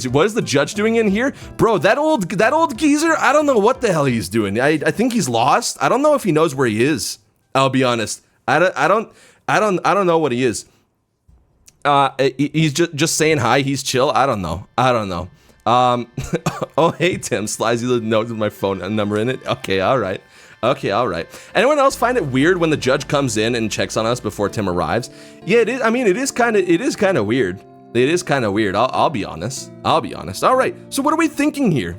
what is the judge doing in here? Bro, that old geezer, I don't know what the hell he's doing. I think he's lost. I don't know if he knows where he is. I'll be honest. I don't know what he is. He's just saying hi. He's chill. I don't know. Oh, hey, Tim. Slides you the note with my phone number in it. Okay, all right. Anyone else find it weird when the judge comes in and checks on us before Tim arrives? Yeah, it is. I mean, it is kind of weird. It is kind of weird. I'll be honest. All right. So what are we thinking here?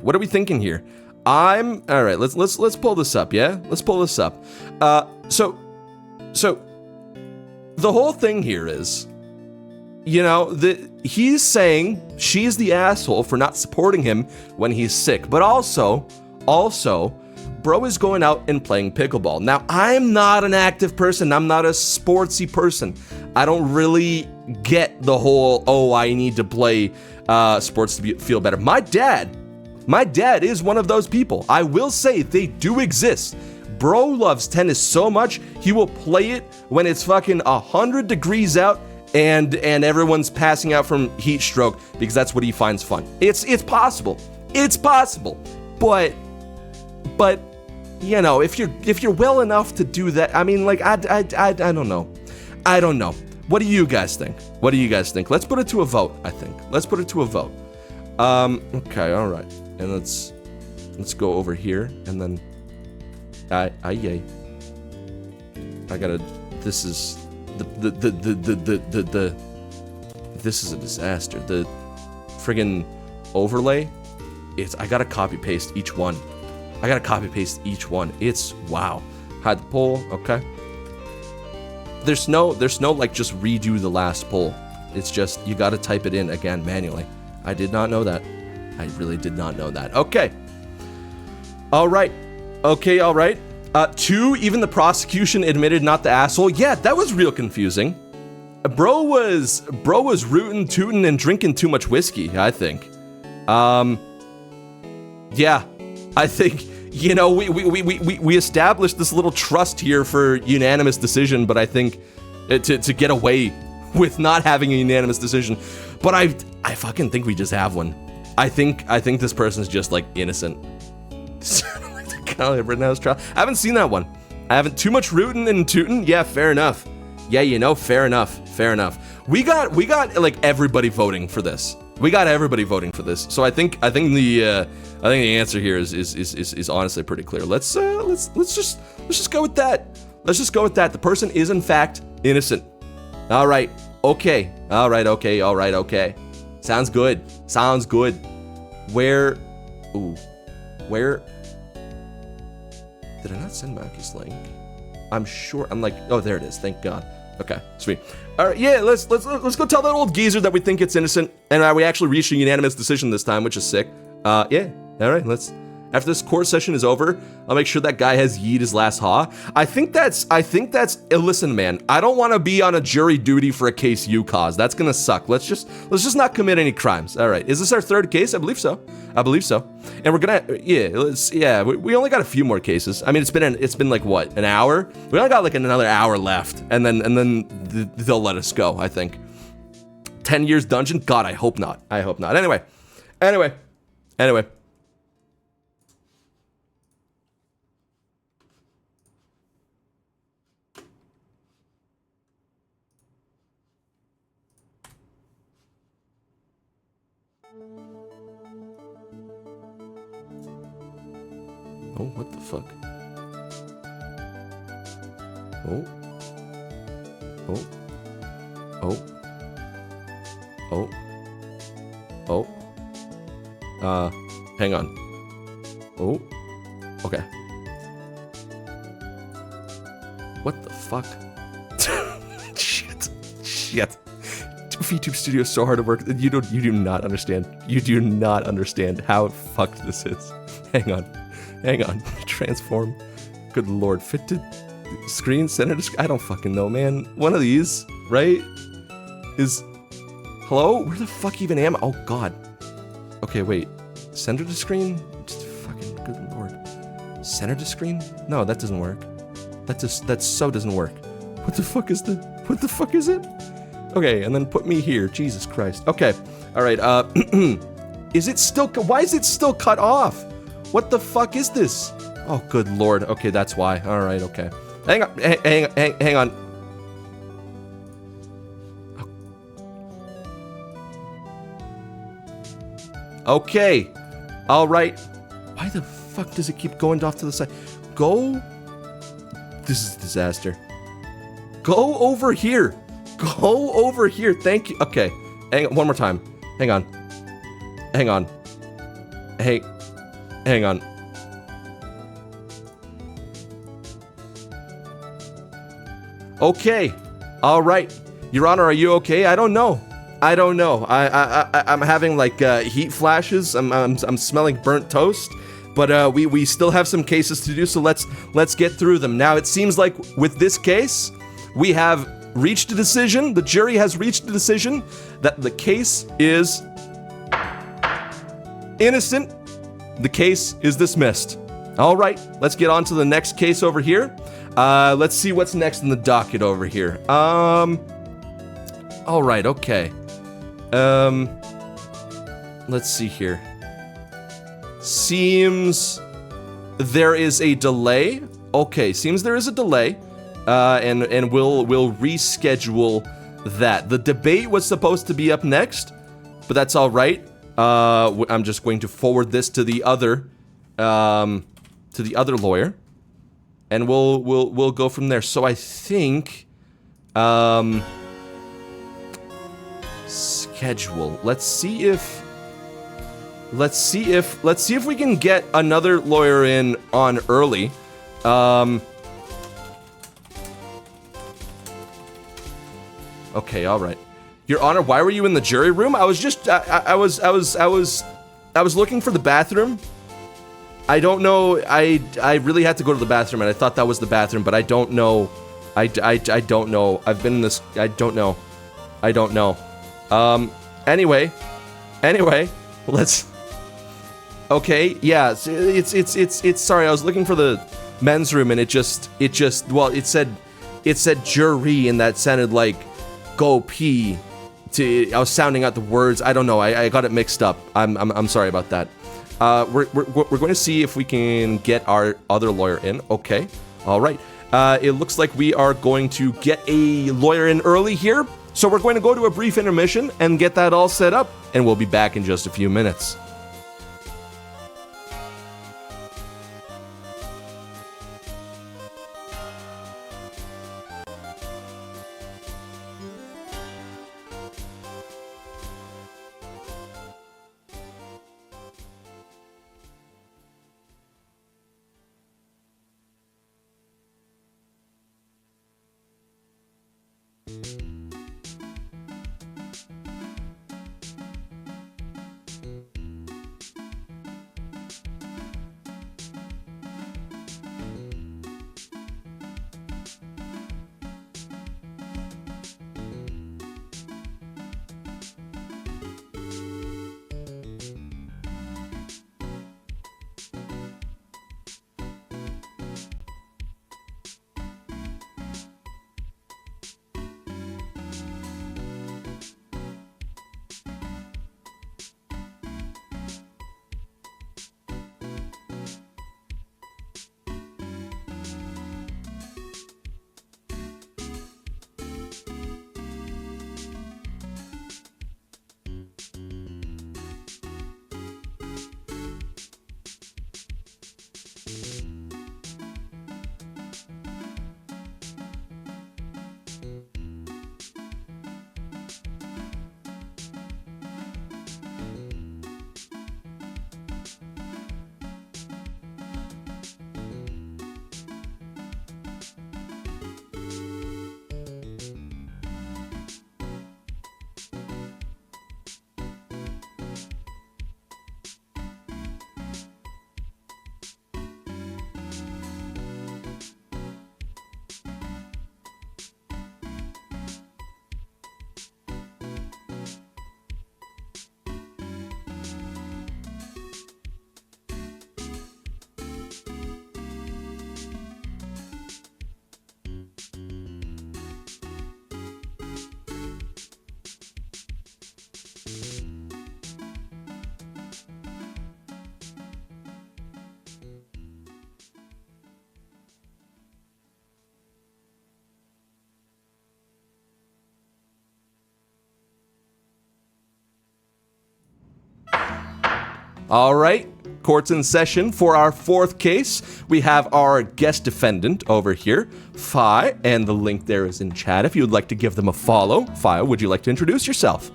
All right. Let's pull this up. Yeah, let's pull this up. So the whole thing here is, he's saying she's the asshole for not supporting him when he's sick, but also, bro is going out and playing pickleball. Now, I'm not an active person. I'm not a sportsy person. I don't really get the whole, I need to play sports to feel better. My dad is one of those people. I will say they do exist. Bro loves tennis so much, he will play it when it's fucking 100 degrees out and everyone's passing out from heat stroke because that's what he finds fun. It's possible. But if you're well enough to do that, I mean, like, I don't know. What do you guys think? Let's put it to a vote, I think. Okay, all right. And let's go over here and then yay. This is this is a disaster. The friggin' overlay, I gotta copy paste each one. It's wow. Hide the poll, okay. There's no like just redo the last poll. It's just you gotta type it in again manually. I did not know that. I really did not know that. Okay. All right. 2, even the prosecution admitted not the asshole. Yeah, that was real confusing. Bro was rootin', tootin', and drinking too much whiskey, I think. Yeah, I think, we established this little trust here for unanimous decision, but I think to get away with not having a unanimous decision. But I fucking think we just have one. I think this person's just like innocent. Trial. I haven't seen that one. I haven't. Too much rootin' and tootin'. Yeah, fair enough. Yeah, fair enough. We got like everybody voting for this. So I think the answer here is honestly pretty clear. Let's just go with that. The person is in fact innocent. All right. Okay. Sounds good. Where? Ooh. Where? Did I not send Maki's link? I'm sure. I'm like, oh, there it is. Thank God. Okay, sweet. All right, yeah, let's go tell that old geezer that we think it's innocent, and we actually reached a unanimous decision this time, which is sick. Yeah. All right, let's. After this court session is over, I'll make sure that guy has yeet his last haw. I think that's, listen, man, I don't want to be on a jury duty for a case you caused. That's gonna suck. Let's just not commit any crimes. All right, is this our third case? I believe so. And we're gonna, we only got a few more cases. I mean, it's been like what, an hour? We only got like another hour left, and then they'll let us go, I think. 10 years dungeon? God, I hope not. Anyway. Oh, what the fuck? Oh. Hang on. Oh. Okay. What the fuck? Shit. VTube Studio is so hard to work. You do not understand. You do not understand how fucked this is. Hang on. Transform. Good lord. Fit to screen, center to screen. I don't fucking know, man. One of these, right? Is. Hello? Where the fuck even am I? Oh god. Okay, wait. Center to screen? Just fucking good lord. Center to screen? No, that doesn't work. That so doesn't work. What the fuck is it? Okay, and then put me here. Jesus Christ. Okay. Alright, is it still, why is it still cut off? What the fuck is this? Oh, good lord. Okay, that's why. Alright, okay. Hang on. Okay. Alright. Why the fuck does it keep going off to the side? Go. This is a disaster. Go over here. Thank you. Okay. Hang on. One more time. Hang on. Hang on. Okay. All right. Your Honor, are you okay? I don't know. I'm having like heat flashes. I'm smelling burnt toast. But we still have some cases to do, so let's get through them. Now it seems like with this case, we have reached a decision. The jury has reached a decision that the case is innocent. The case is dismissed. All right, let's get on to the next case over here. Let's see what's next in the docket over here. All right, okay. Let's see here. Seems there is a delay. Okay, seems there is a delay. And we'll reschedule that. The debate was supposed to be up next, but that's all right. I'm just going to forward this to the other lawyer, and we'll go from there. So I think schedule. Let's see if we can get another lawyer in on early. Okay, all right. Your Honor, why were you in the jury room? I was just I was looking for the bathroom. I don't know. I really had to go to the bathroom, and I thought that was the bathroom, but I don't know. I don't know. I've been in this. I don't know. Anyway, let's. Okay, yeah. It's. Sorry, I was looking for the men's room, and it just. Well, it said jury, and that sounded like go pee. I was sounding out the words. I don't know. I got it mixed up. I'm sorry about that. We're going to see if we can get our other lawyer in. Okay. All right. It looks like we are going to get a lawyer in early here. So we're going to go to a brief intermission and get that all set up, and we'll be back in just a few minutes. All right, court's in session for our fourth case. We have our guest defendant over here, Fi, and the link there is in chat if you would like to give them a follow. Fi, would you like to introduce yourself?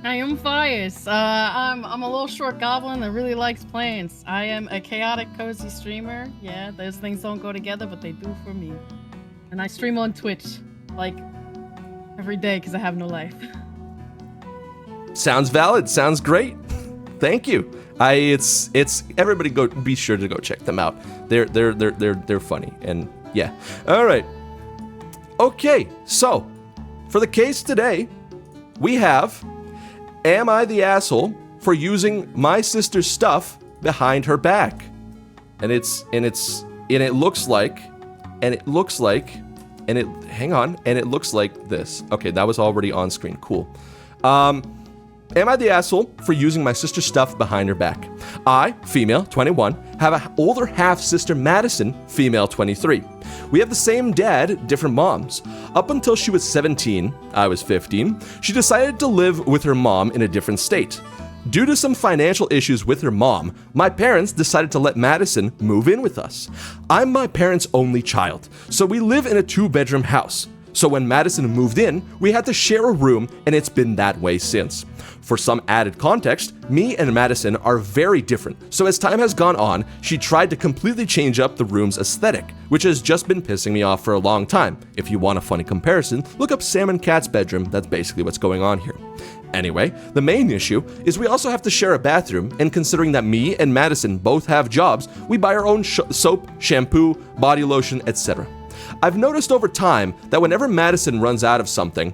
I am Fias. I'm a little short goblin that really likes plants. I am a chaotic cozy streamer. Yeah, those things don't go together, but they do for me. And I stream on Twitch, like, every day because I have no life. Sounds valid. Sounds great. Thank you. It's everybody go be sure to go check them out. They're funny and yeah. All right. Okay. So, for the case today, we have am I the asshole for using my sister's stuff behind her back? And it looks like this. Okay, that was already on screen. Cool. Am I the asshole for using my sister's stuff behind her back? I, female, 21, have an older half-sister, Madison, female, 23. We have the same dad, different moms. Up until she was 17, I was 15, she decided to live with her mom in a different state. Due to some financial issues with her mom, my parents decided to let Madison move in with us. I'm my parents' only child, so we live in a 2-bedroom house. So when Madison moved in, we had to share a room, and it's been that way since. For some added context, me and Madison are very different, so as time has gone on, she tried to completely change up the room's aesthetic, which has just been pissing me off for a long time. If you want a funny comparison, look up Sam and Cat's bedroom, that's basically what's going on here. Anyway, the main issue is we also have to share a bathroom, and considering that me and Madison both have jobs, we buy our own soap, shampoo, body lotion, etc. I've noticed over time that whenever Madison runs out of something,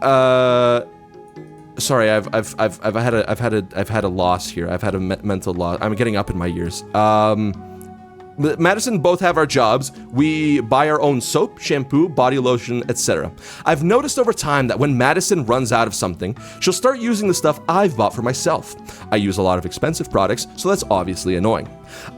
sorry, I've had a loss here. I've had a mental loss. I'm getting up in my years. Madison both have our jobs. We buy our own soap, shampoo, body lotion, etc. I've noticed over time that when Madison runs out of something, she'll start using the stuff I've bought for myself. I use a lot of expensive products, so that's obviously annoying.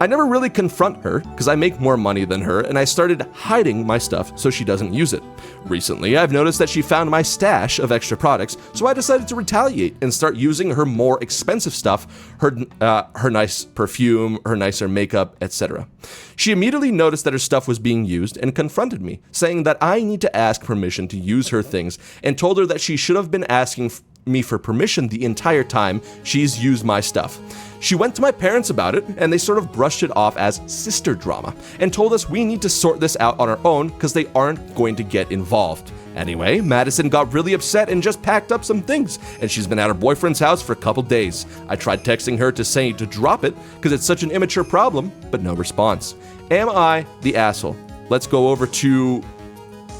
I never really confront her because I make more money than her, and I started hiding my stuff so she doesn't use it. Recently, I've noticed that she found my stash of extra products, so I decided to retaliate and start using her more expensive stuff, her nice perfume, her nicer makeup, etc. She immediately noticed that her stuff was being used and confronted me, saying that I need to ask permission to use her things, and told her that she should have been asking me for permission the entire time she's used my stuff. She went to my parents about it, and they sort of brushed it off as sister drama, and told us we need to sort this out on our own because they aren't going to get involved. Anyway, Madison got really upset and just packed up some things, and she's been at her boyfriend's house for a couple days. I tried texting her to say to drop it because it's such an immature problem, but no response. Am I the asshole? Let's go over to...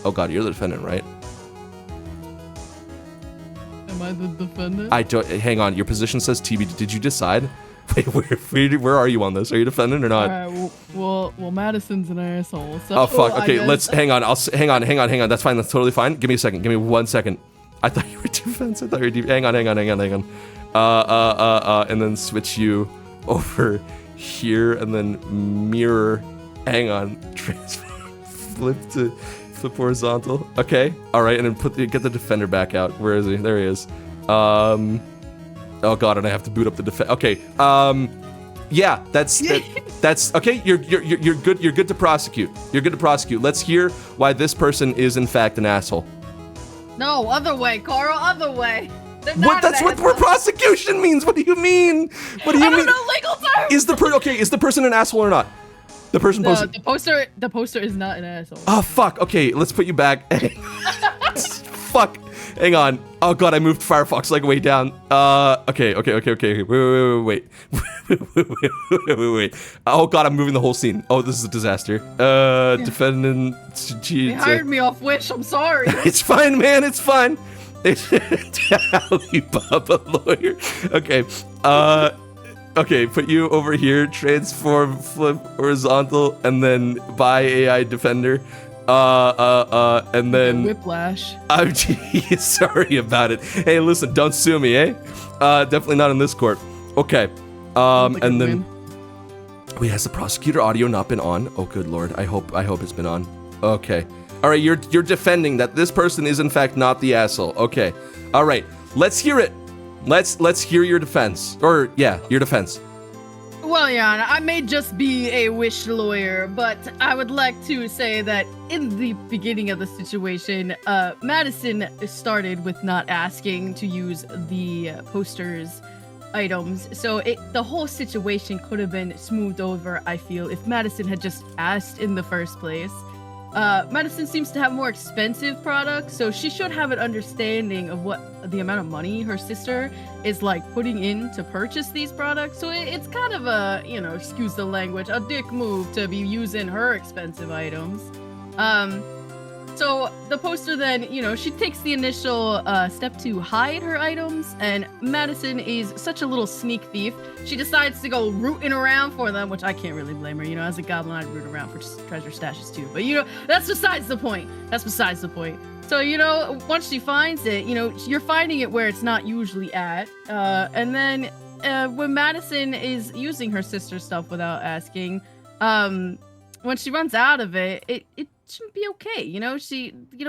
Oh god, you're the defendant, right? Am I the defendant? I don't... Hang on, your position says TB. Did you decide? Wait, where are you on this? Are you defendant or not? Alright, well, Madison's an asshole. So oh fuck. Okay, let's hang on. Hang on. That's fine. That's totally fine. Give me a second. Give me 1 second. I thought you were defense. I thought you were hang on. And then switch you over here, and then mirror. Hang on. Transfer. Flip horizontal. Okay. All right, and then get the defender back out. Where is he? There he is. Oh god, and I have to boot up the defense. Okay. Yeah, that's okay. You're good. You're good to prosecute. You're good to prosecute. Let's hear why this person is in fact an asshole. No, other way, Carl. Other way. What? That's what prosecution means. What do you mean? What do you mean? I don't know legal terms. Is the person an asshole or not? The person posted. The poster is not an asshole. Oh fuck. Okay, let's put you back. Fuck. Hang on. Oh god, I moved Firefox like way down. Okay. Wait. Oh god, I'm moving the whole scene. Oh, this is a disaster. Defendant. They hired me off Wish. I'm sorry. It's fine, man. It's fine. Alibaba lawyer. Okay. Okay, put you over here. Transform, flip, horizontal, and then buy AI defender. And then Whiplash. I'm sorry about it. Hey, listen, don't sue me, eh? Definitely not in this court. Okay. And then wait, has the prosecutor audio not been on? Oh, good lord. I hope it's been on. Okay. All right, you're defending that this person is in fact not the asshole. Okay. All right. Let's hear it. Let's hear your defense. Or yeah, your defense. Well, Your Honor, I may just be a wish lawyer, but I would like to say that in the beginning of the situation, Madison started with not asking to use the poster's items. So the whole situation could have been smoothed over, I feel, if Madison had just asked in the first place. Madison seems to have more expensive products, so she should have an understanding of what the amount of money her sister is like putting in to purchase these products. So it's kind of a, excuse the language, a dick move to be using her expensive items. So the poster then, she takes the initial step to hide her items, and Madison is such a little sneak thief. She decides to go rooting around for them, which I can't really blame her. As a goblin, I'd root around for treasure stashes too. But, that's besides the point. So, once she finds it, you're finding it where it's not usually at. And then when Madison is using her sister's stuff without asking, when she runs out of it, it shouldn't be okay.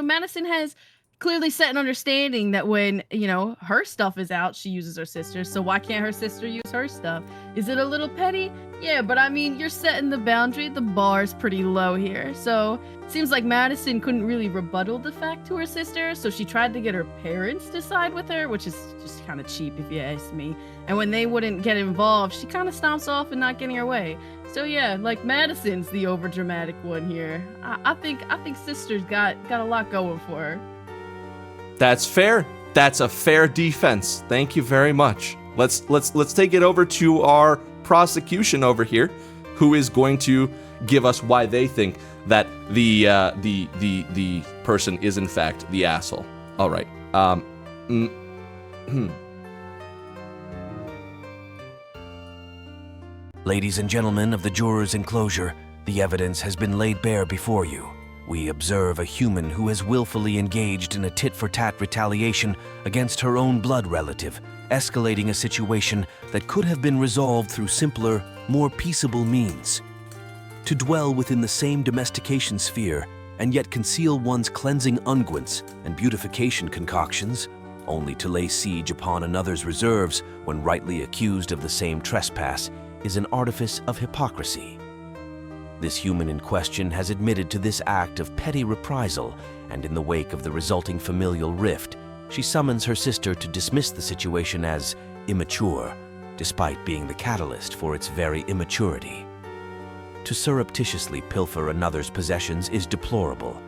Madison has clearly set an understanding that when, her stuff is out, she uses her sister's. So why can't her sister use her stuff? Is it a little petty? Yeah, but I mean, you're setting the boundary. The bar's pretty low here. So seems like Madison couldn't really rebuttal the fact to her sister. So she tried to get her parents to side with her, which is just kind of cheap if you ask me. And when they wouldn't get involved, she kind of stomps off and not getting her way. So yeah, like Madison's the overdramatic one here. I think sister's got a lot going for her. That's fair. That's a fair defense. Thank you very much. Let's take it over to our prosecution over here, who is going to give us why they think that the person is in fact the asshole. All right. Ladies and gentlemen of the jurors' enclosure, the evidence has been laid bare before you. We observe a human who has willfully engaged in a tit-for-tat retaliation against her own blood relative, escalating a situation that could have been resolved through simpler, more peaceable means. To dwell within the same domestication sphere and yet conceal one's cleansing unguents and beautification concoctions, only to lay siege upon another's reserves when rightly accused of the same trespass, is an artifice of hypocrisy. This human in question has admitted to this act of petty reprisal, and in the wake of the resulting familial rift, she summons her sister to dismiss the situation as immature, despite being the catalyst for its very immaturity. To surreptitiously pilfer another's possessions is deplorable,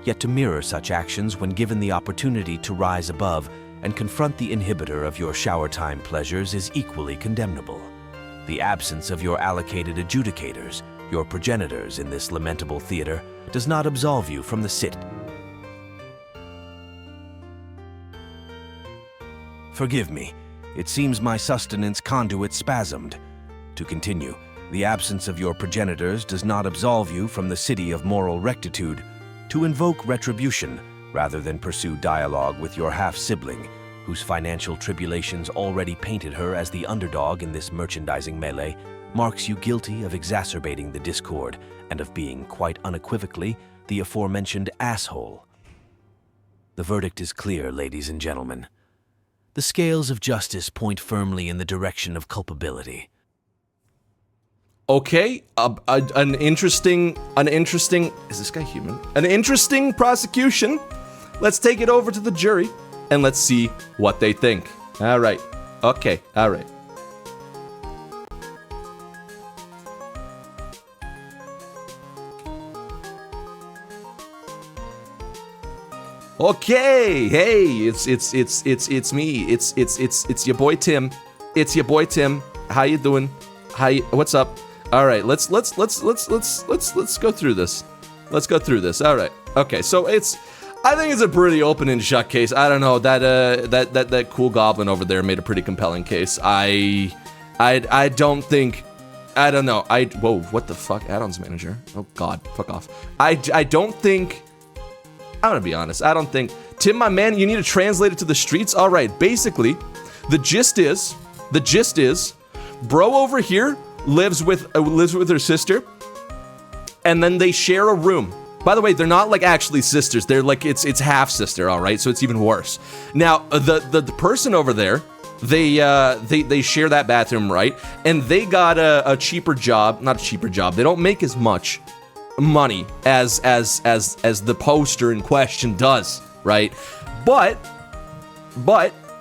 yet to mirror such actions when given the opportunity to rise above and confront the inhibitor of your shower time pleasures is equally condemnable. The absence of your allocated adjudicators, your progenitors in this lamentable theater, does not absolve you from the sit. Forgive me, it seems my sustenance conduit spasmed. To continue, the absence of your progenitors does not absolve you from the city of moral rectitude. To invoke retribution, rather than pursue dialogue with your half-sibling, whose financial tribulations already painted her as the underdog in this merchandising melee, marks you guilty of exacerbating the discord and of being, quite unequivocally, the aforementioned asshole. The verdict is clear, ladies and gentlemen. The scales of justice point firmly in the direction of culpability. Okay, an interesting, is this guy human? An interesting prosecution. Let's take it over to the jury and let's see what they think. All right. Okay. All right. Okay. Hey, it's me. It's your boy Tim. It's your boy Tim. How you doing? What's up? All right. Let's go through this. Let's go through this. All right. Okay. So I think it's a pretty open and shut case. I don't know, that cool goblin over there made a pretty compelling case. I don't think I don't know. Whoa, what the fuck? Add-ons manager. Oh god, fuck off. I don't think, I'm gonna be honest, I don't think, Tim, my man, you need to translate it to the streets? All right, basically, the gist is, bro over here lives with her sister, and then they share a room. By the way, they're not like actually sisters. They're like, it's half sister, all right? So it's even worse. Now, the person over there, they share that bathroom, right? And they got a cheaper job, not a cheaper job. They don't make as much money as the poster in question does, right? But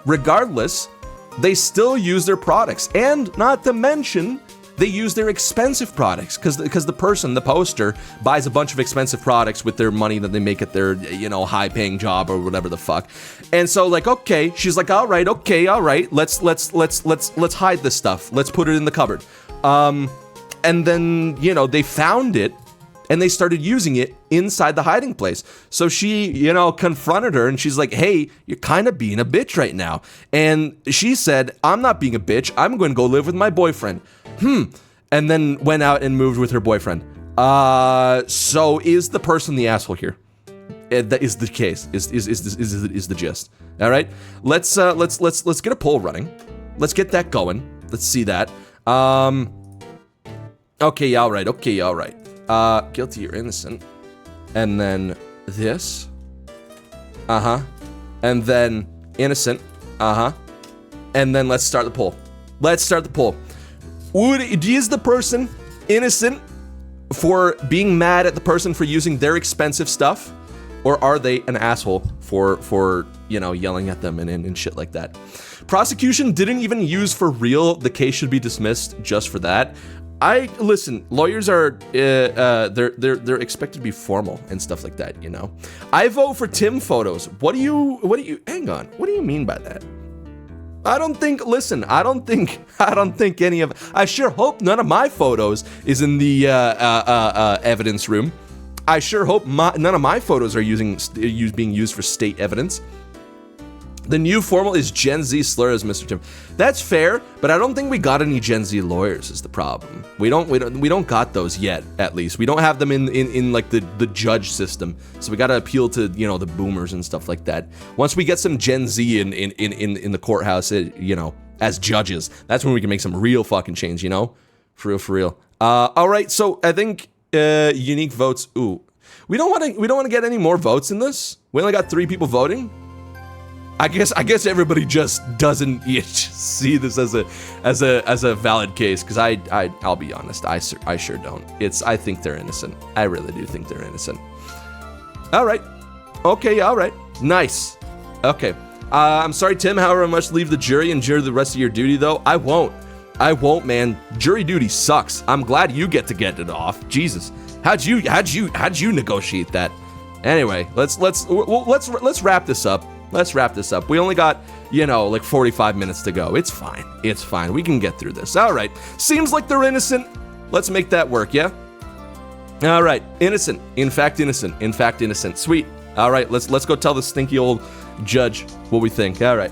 regardless, they still use their products, and not to mention, they use their expensive products because the person, the poster, buys a bunch of expensive products with their money that they make at their, you know, high-paying job or whatever the fuck. And so, like, okay, she's like, all right, let's hide this stuff. Let's put it in the cupboard. And then, you know, they found it and they started using it inside the hiding place. So she, you know, confronted her and she's like, hey, you're kind of being a bitch right now. And she said, I'm not being a bitch. I'm going to go live with my boyfriend. And then went out and moved with her boyfriend. So is the person the asshole here? That is the case. Is the gist. All right. Let's get a poll running. Let's get that going. Let's see that. Okay, all right. Guilty or innocent. And then this. And then innocent. And then let's start the poll. Is the person innocent for being mad at the person for using their expensive stuff? Or are they an asshole for you know, yelling at them and shit like that? Prosecution didn't even use for real. The case should be dismissed just for that. Listen, lawyers are, they're expected to be formal and stuff like that, you know? I vote for Tim photos. Hang on, what do you mean by that? I don't think any of, I sure hope none of my photos is in the evidence room. I sure hope none of my photos are being used for state evidence. The new formal is Gen Z slurs, Mr. Tim. That's fair, but I don't think we got any Gen Z lawyers is the problem. We don't got those yet, at least. We don't have them in like the judge system. So we gotta appeal to, you know, the boomers and stuff like that. Once we get some Gen Z in the courthouse, you know, as judges, that's when we can make some real fucking change, you know? For real. All right, so I think unique votes. Ooh. We don't want to get any more votes in this. We only got 3 people voting. I guess everybody just doesn't see this as a valid case, because I'll be honest, I sure don't. I think they're innocent. I really do think they're innocent. All right, nice. Okay, I'm sorry, Tim. However, I must leave the jury and endure the rest of your duty, though. I won't, man. Jury duty sucks. I'm glad you get it off. Jesus, how'd you negotiate that? Anyway, let's wrap this up. We only got, you know, like 45 minutes to go. It's fine. We can get through this. All right. Seems like they're innocent. Let's make that work, yeah? All right. Innocent. In fact, innocent. Sweet. All right. Let's go tell the stinky old judge what we think. All right.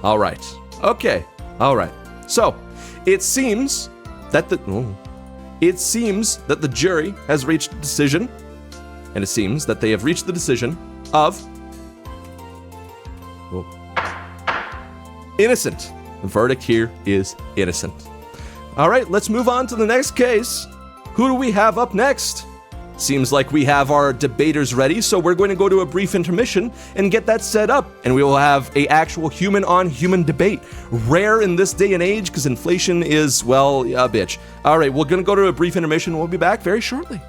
All right. Okay. All right. So, it seems that the jury has reached a decision, and it seems that they have reached the decision of innocent. The verdict here is innocent. All right, let's move on to the next case. Who do we have up next? Seems like we have our debaters ready, so we're going to go to a brief intermission and get that set up, and we will have a actual human-on-human debate. Rare in this day and age, because inflation is, well, a bitch. All right, we're going to go to a brief intermission. We'll be back very shortly.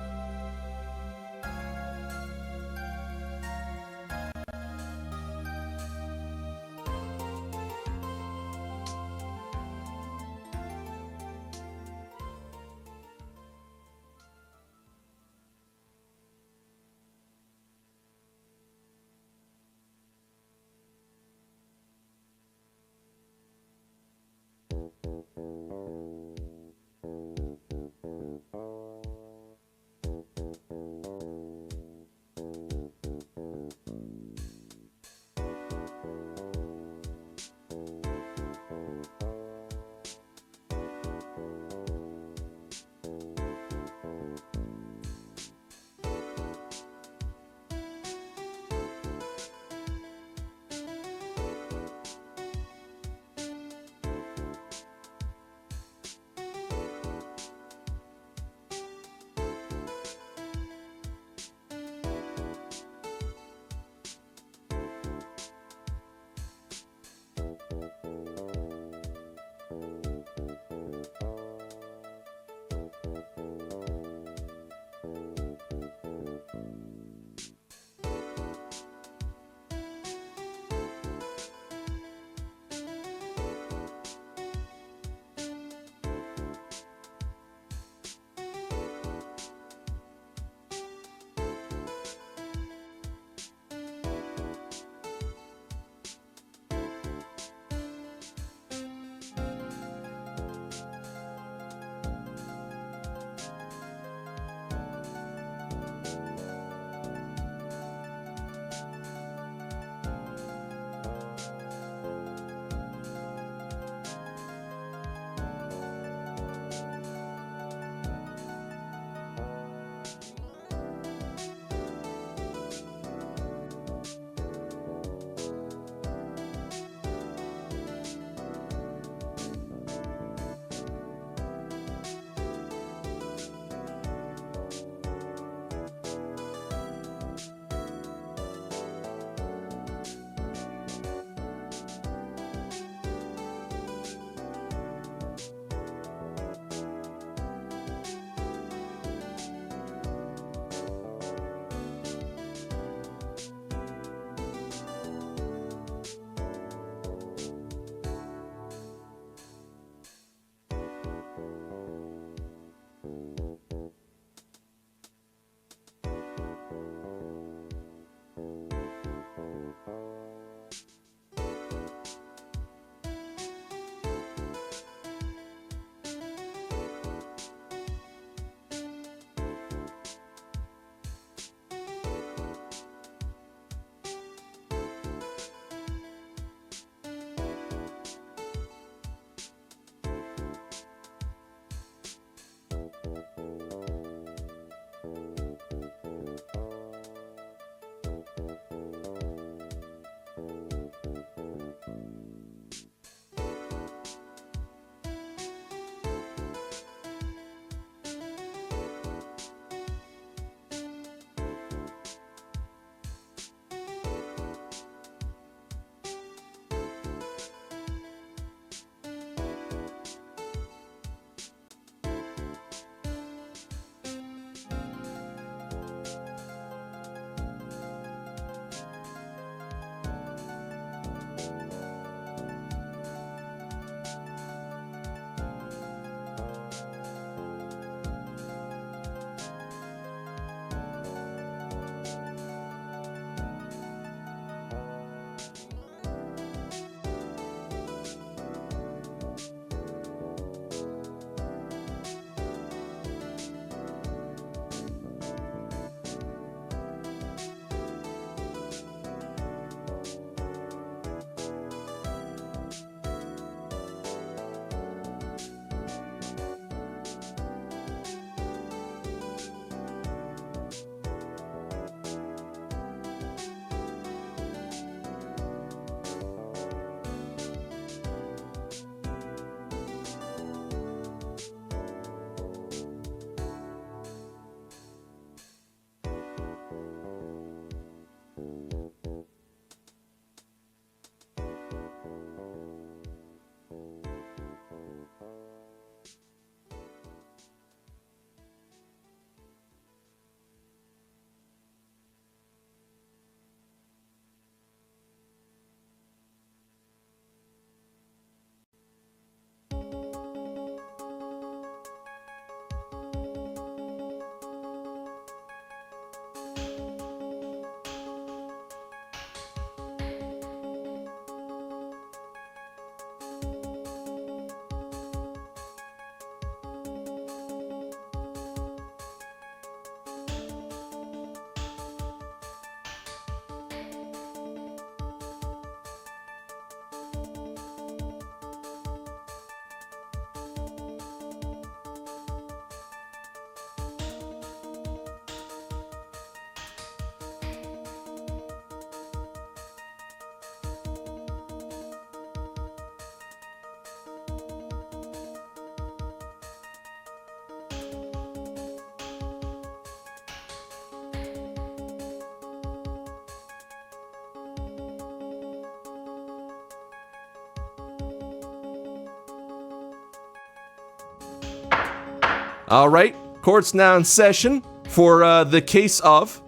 All right, court's now in session for the case of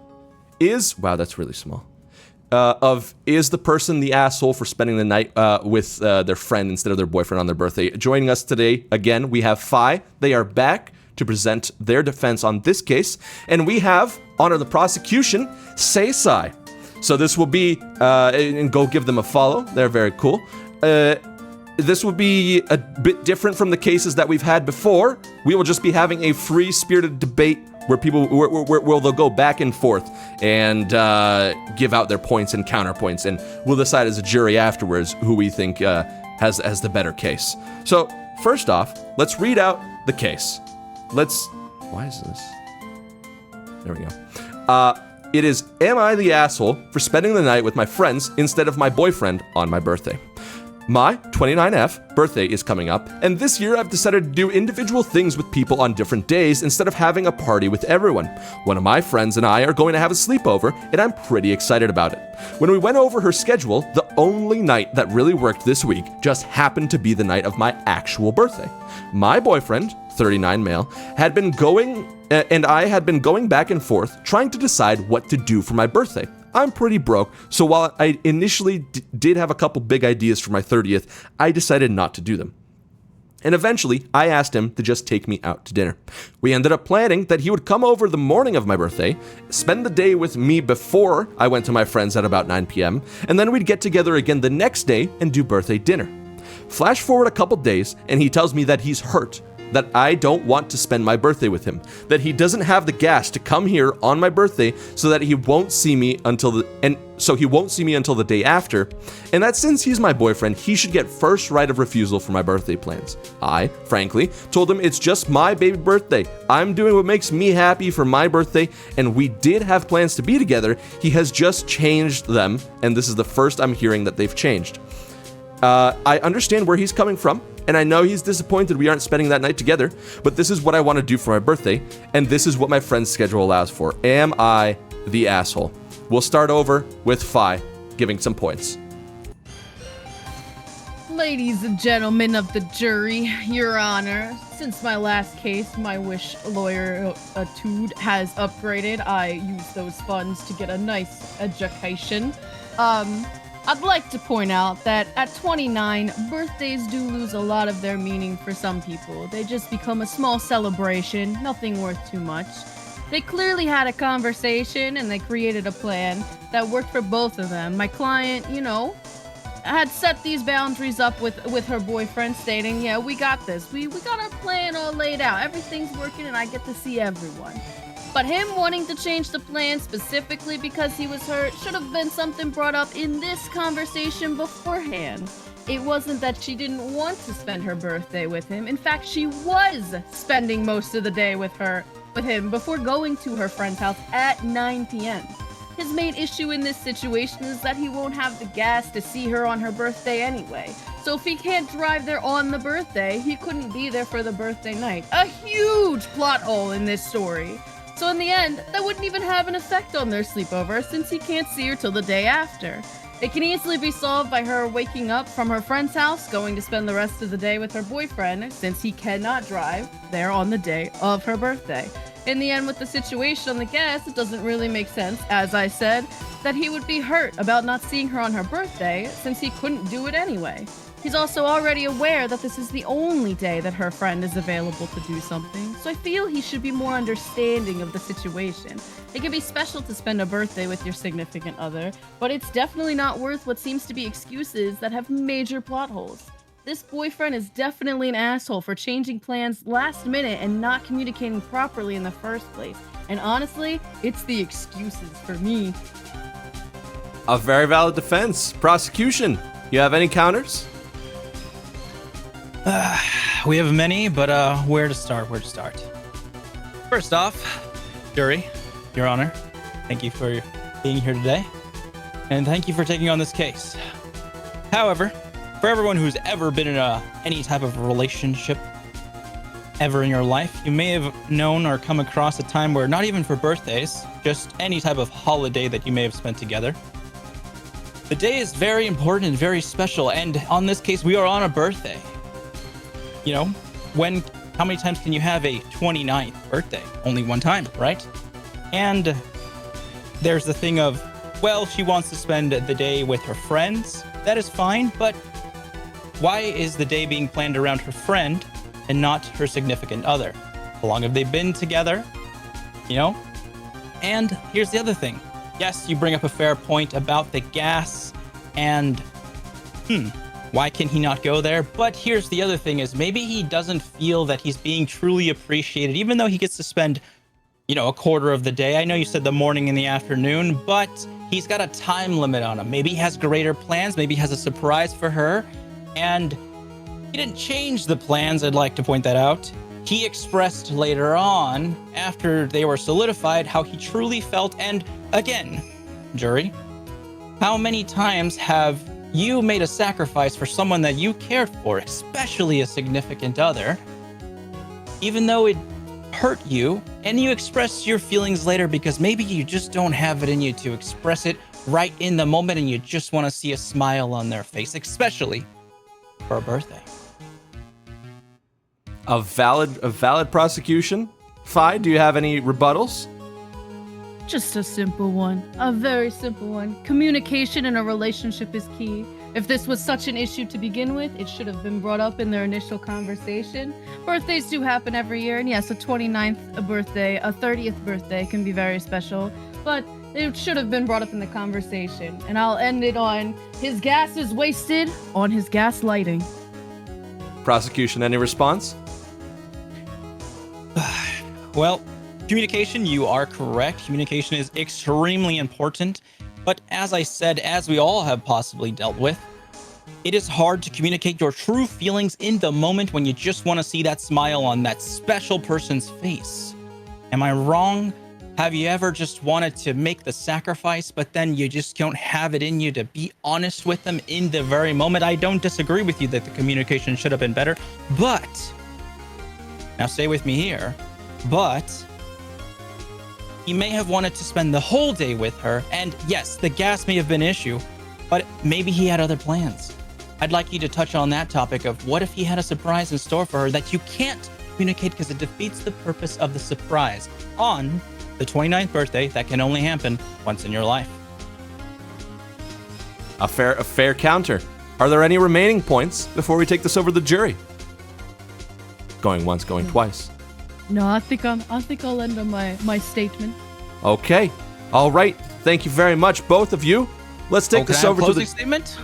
wow, that's really small. Is the person the asshole for spending the night with their friend instead of their boyfriend on their birthday? Joining us today, again, we have Phi. They are back to present their defense on this case. And we have, honor the prosecution, Seisai. So this will be, and go give them a follow. They're very cool. This will be a bit different from the cases that we've had before. We will just be having a free-spirited debate where people where they'll go back and forth and give out their points and counterpoints, and we'll decide as a jury afterwards who we think has the better case. So first off, let's read out the case. Why is this? There we go. It is, am I the asshole for spending the night with my friends instead of my boyfriend on my birthday? My 29F birthday is coming up, and this year I've decided to do individual things with people on different days instead of having a party with everyone. One of my friends and I are going to have a sleepover, and I'm pretty excited about it. When we went over her schedule, the only night that really worked this week just happened to be the night of my actual birthday. My boyfriend, 39 male, had been going, and I had been going back and forth trying to decide what to do for my birthday. I'm pretty broke, so while I initially did have a couple big ideas for my 30th, I decided not to do them. And eventually, I asked him to just take me out to dinner. We ended up planning that he would come over the morning of my birthday, spend the day with me before I went to my friends at about 9 p.m., and then we'd get together again the next day and do birthday dinner. Flash forward a couple days, and he tells me that he's hurt, that I don't want to spend my birthday with him, that he doesn't have the gas to come here on my birthday so that he won't see me until the day after, and that since he's my boyfriend, he should get first right of refusal for my birthday plans. I, frankly, told him it's just my baby birthday. I'm doing what makes me happy for my birthday, and we did have plans to be together. He has just changed them, and this is the first I'm hearing that they've changed. I understand where he's coming from, and I know he's disappointed we aren't spending that night together, but this is what I want to do for my birthday, and this is what my friend's schedule allows for. Am I the asshole? We'll start over with Phi giving some points. Ladies and gentlemen of the jury, Your Honor, since my last case, my wish lawyer-tude has upgraded. I used those funds to get a nice education. I'd like to point out that at 29, birthdays do lose a lot of their meaning for some people. They just become a small celebration, nothing worth too much. They clearly had a conversation and they created a plan that worked for both of them. My client, had set these boundaries up with her boyfriend, stating, yeah, we got this. We got our plan all laid out. Everything's working and I get to see everyone. But him wanting to change the plan specifically because he was hurt should have been something brought up in this conversation beforehand. It wasn't that she didn't want to spend her birthday with him. In fact, she was spending most of the day with him before going to her friend's house at 9 p.m. His main issue in this situation is that he won't have the gas to see her on her birthday anyway. So if he can't drive there on the birthday, he couldn't be there for the birthday night. A huge plot hole in this story. So in the end, that wouldn't even have an effect on their sleepover since he can't see her till the day after. It can easily be solved by her waking up from her friend's house, going to spend the rest of the day with her boyfriend since he cannot drive there on the day of her birthday. In the end, with the situation on the gas, it doesn't really make sense, as I said, that he would be hurt about not seeing her on her birthday since he couldn't do it anyway. He's also already aware that this is the only day that her friend is available to do something, so I feel he should be more understanding of the situation. It can be special to spend a birthday with your significant other, but it's definitely not worth what seems to be excuses that have major plot holes. This boyfriend is definitely an asshole for changing plans last minute and not communicating properly in the first place. And honestly, it's the excuses for me. A very valid defense. Prosecution, you have any counters? We have many, but where to start? First off, jury, Your Honor, thank you for being here today, and thank you for taking on this case. However, for everyone who's ever been in any type of relationship ever in your life, you may have known or come across a time where not even for birthdays, just any type of holiday that you may have spent together, the day is very important and very special, and on this case, we are on a birthday. When how many times can you have a 29th birthday? Only one time, right? And there's the thing of, well, she wants to spend the day with her friends. That is fine, but why is the day being planned around her friend and not her significant other? How long have they been together? You know? And here's the other thing. Yes, you bring up a fair point about the gas and, why can he not go there? But here's the other thing is maybe he doesn't feel that he's being truly appreciated, even though he gets to spend, a quarter of the day. I know you said the morning and the afternoon, but he's got a time limit on him. Maybe he has greater plans. Maybe he has a surprise for her. And he didn't change the plans, I'd like to point that out. He expressed later on, after they were solidified, how he truly felt. And again, jury, how many times have you made a sacrifice for someone that you cared for, especially a significant other, even though it hurt you, and you express your feelings later because maybe you just don't have it in you to express it right in the moment and you just want to see a smile on their face, especially for a birthday. A valid prosecution. Fi, do you have any rebuttals? Just a simple one. A very simple one. Communication in a relationship is key. If this was such an issue to begin with, it should have been brought up in their initial conversation. Birthdays do happen every year, and yes, a 29th birthday, a 30th birthday can be very special, but it should have been brought up in the conversation. And I'll end it on, his gas is wasted on his gaslighting. Prosecution, any response? Well, communication, you are correct. Communication is extremely important. But as I said, as we all have possibly dealt with, it is hard to communicate your true feelings in the moment when you just want to see that smile on that special person's face. Am I wrong? Have you ever just wanted to make the sacrifice, but then you just don't have it in you to be honest with them in the very moment? I don't disagree with you that the communication should have been better, but, now stay with me here, but he may have wanted to spend the whole day with her, and yes, the gas may have been an issue, but maybe he had other plans. I'd like you to touch on that topic of what if he had a surprise in store for her that you can't communicate because it defeats the purpose of the surprise on the 29th birthday that can only happen once in your life. A fair counter. Are there any remaining points before we take this over to the jury? Going once, going twice. No, I think I'll end on my statement. Okay. All right. Thank you very much, both of you. Let's take this over to the statement.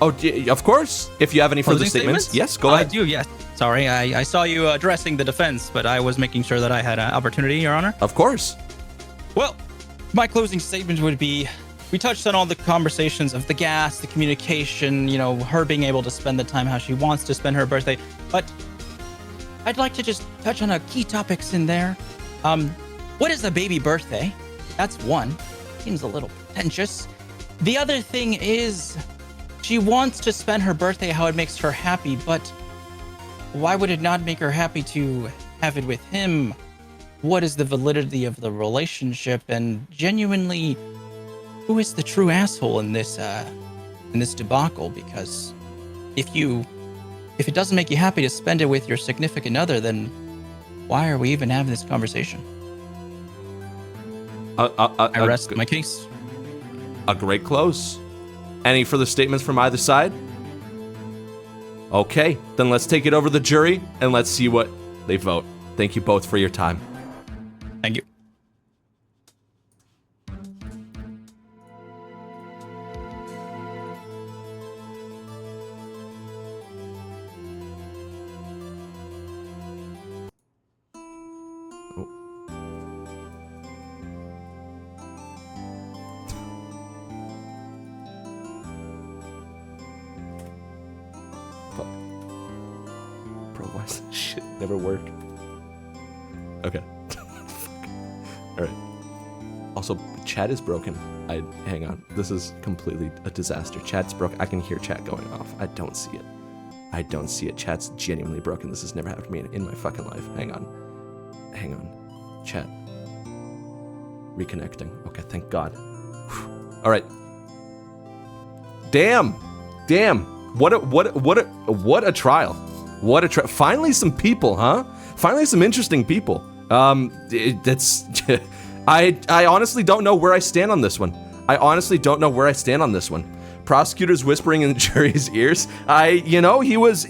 Oh, of course. If you have any further statements, yes, go ahead. I do. Yes. Sorry, I saw you addressing the defense, but I was making sure that I had an opportunity, Your Honor. Of course. Well, my closing statement would be, we touched on all the conversations of the gas, the communication, her being able to spend the time how she wants to spend her birthday, but I'd like to just touch on a key topics in there. What is a baby birthday? That's one. Seems a little pretentious. The other thing is, she wants to spend her birthday how it makes her happy, but why would it not make her happy to have it with him? What is the validity of the relationship? And genuinely, who is the true asshole in this debacle? Because if it doesn't make you happy to spend it with your significant other, then why are we even having this conversation? I rest my case. A great close. Any further statements from either side? Okay, then let's take it over to the jury and let's see what they vote. Thank you both for your time. Thank you. Bro, why does this shit never work? Okay. Alright. Also, chat is broken. Hang on. This is completely a disaster. Chat's broken. I can hear chat going off. I don't see it. I don't see it. Chat's genuinely broken. This has never happened to me in my fucking life. Hang on. Chat. Reconnecting. Okay, thank God. Alright. Damn. What a trial. What a finally some people, huh? Finally some interesting people. I honestly don't know where I stand on this one. Prosecutors whispering in the jury's ears. He was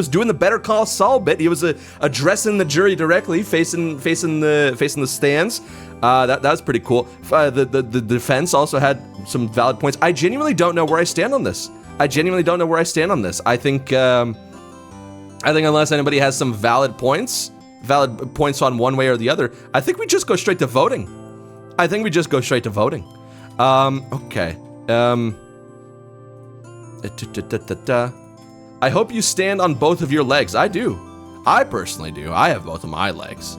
doing the Better Call Saul bit. He was addressing the jury directly, facing the stands. That was pretty cool. The defense also had some valid points. I genuinely don't know where I stand on this. I think unless anybody has some valid points on one way or the other, I think we just go straight to voting. Okay. I hope you stand on both of your legs. I do. I personally do. I have both of my legs.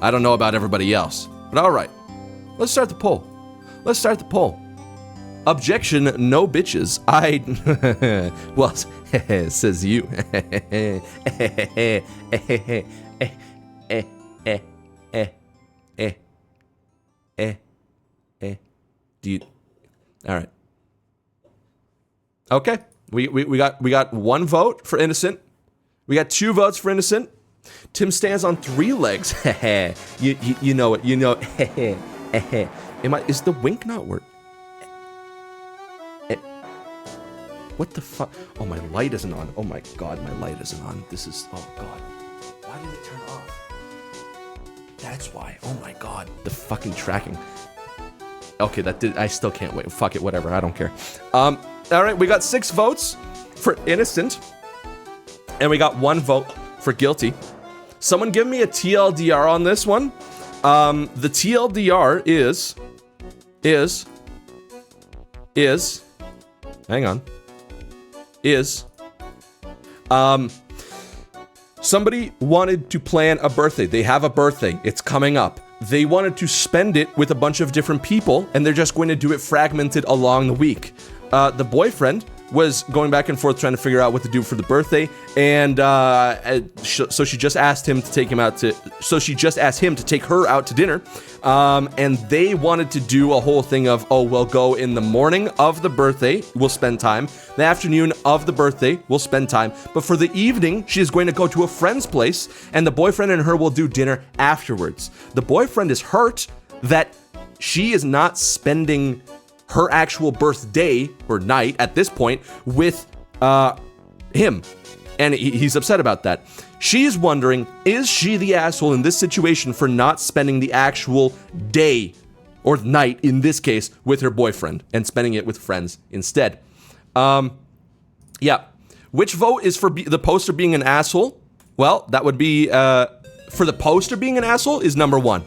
I don't know about everybody else, but all right. Let's start the poll. Objection, no bitches. Well, says you. Do you? All right. Okay. We got one vote for innocent. We got 2 votes for innocent. Tim stands on 3 legs. you know it. Is the wink not working? What the fuck? Oh, my light isn't on. Oh my god, my light isn't on. This is, oh god. Why did it turn off? That's why. Oh my god. The fucking tracking. Okay, I still can't wait. Fuck it, whatever. I don't care. All right, we got 6 votes for innocent, and we got 1 vote for guilty. Someone give me a TLDR on this one. The TLDR is, hang on, somebody wanted to plan a birthday. They have a birthday. It's coming up. They wanted to spend it with a bunch of different people, and they're just going to do it fragmented along the week. The boyfriend was going back and forth trying to figure out what to do for the birthday, and so she just asked him to take him out to. So she just asked him to take her out to dinner, and they wanted to do a whole thing of, oh, we'll go in the morning of the birthday, we'll spend time. The afternoon of the birthday, we'll spend time. But for the evening, she is going to go to a friend's place, and the boyfriend and her will do dinner afterwards. The boyfriend is hurt that she is not spending her actual birthday or night at this point with him, and he's upset about that. She's wondering, is she the asshole in this situation for not spending the actual day or night, in this case, with her boyfriend and spending it with friends instead? Yeah. Which vote is for the poster being an asshole? Well, that would be for the poster being an asshole is number 1.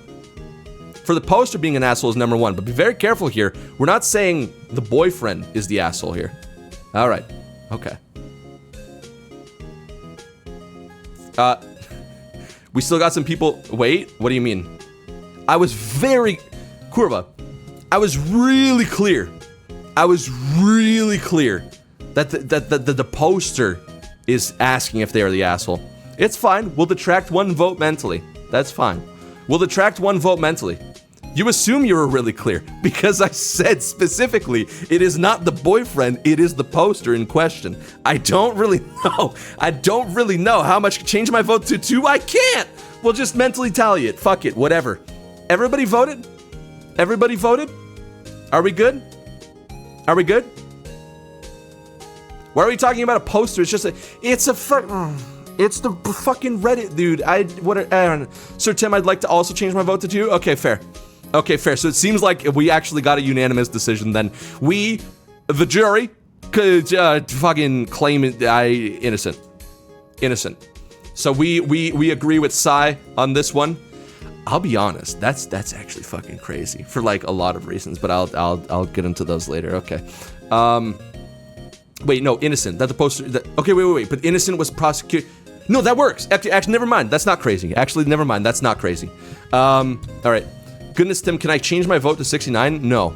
For the poster being an asshole is number 1, but be very careful here. We're not saying the boyfriend is the asshole here. All right. Okay. We still got some people. Wait, what do you mean? I was really clear that the poster is asking if they are the asshole. It's fine. We'll detract 1 vote mentally. That's fine. We'll detract 1 vote mentally. You assume you were really clear because I said specifically it is not the boyfriend, it is the poster in question. I don't really know how much to change my vote to 2. I can't. We'll just mentally tally it. Fuck it, whatever. Everybody voted? Are we good? Why are we talking about a poster? It's the fucking Reddit, dude. Sir Tim, I'd like to also change my vote to 2. Okay, fair. So it seems like we actually got a unanimous decision then. We, the jury, could fucking claim innocent. So we agree with Sai on this one. I'll be honest, that's actually fucking crazy for like a lot of reasons, but I'll get into those later. Okay. Wait, no, innocent. That the poster. Okay, wait. But innocent was prosecuted. No, that works. Actually, never mind. That's not crazy. Never mind. That's not crazy. All right. Goodness, Tim, can I change my vote to 69? No.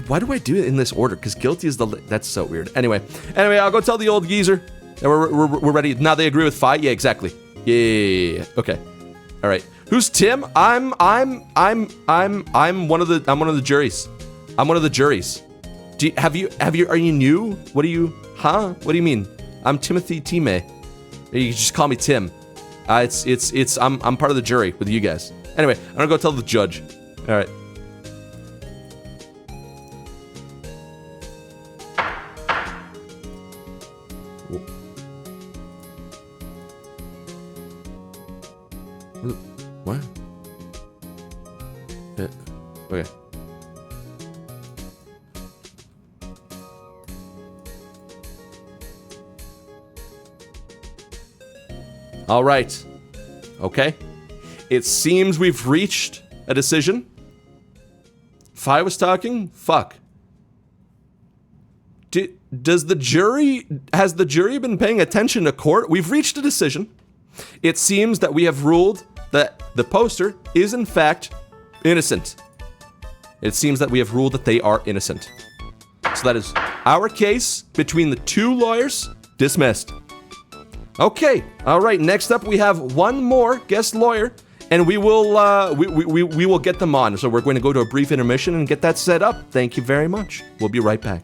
Why do I do it in this order? Because guilty is that's so weird. Anyway, I'll go tell the old geezer that we're ready. Now they agree with Phi? Yeah, exactly. Yeah. Okay. All right. Who's Tim? I'm one of the juries. I'm one of the juries. Are you new? What do you mean? I'm Timothy Time. You can just call me Tim. I'm part of the jury with you guys. Anyway, I'm gonna go tell the judge. All right. What? Okay. All right. Okay. It seems we've reached a decision. If I was talking, fuck. Has the jury been paying attention to court? We've reached a decision. It seems that we have ruled that the poster is in fact innocent. It seems that we have ruled that they are innocent. So that is our case between the two lawyers dismissed. Okay, all right. Next up, we have one more guest lawyer, and we will get them on. So we're going to go to a brief intermission and get that set up. Thank you very much. We'll be right back.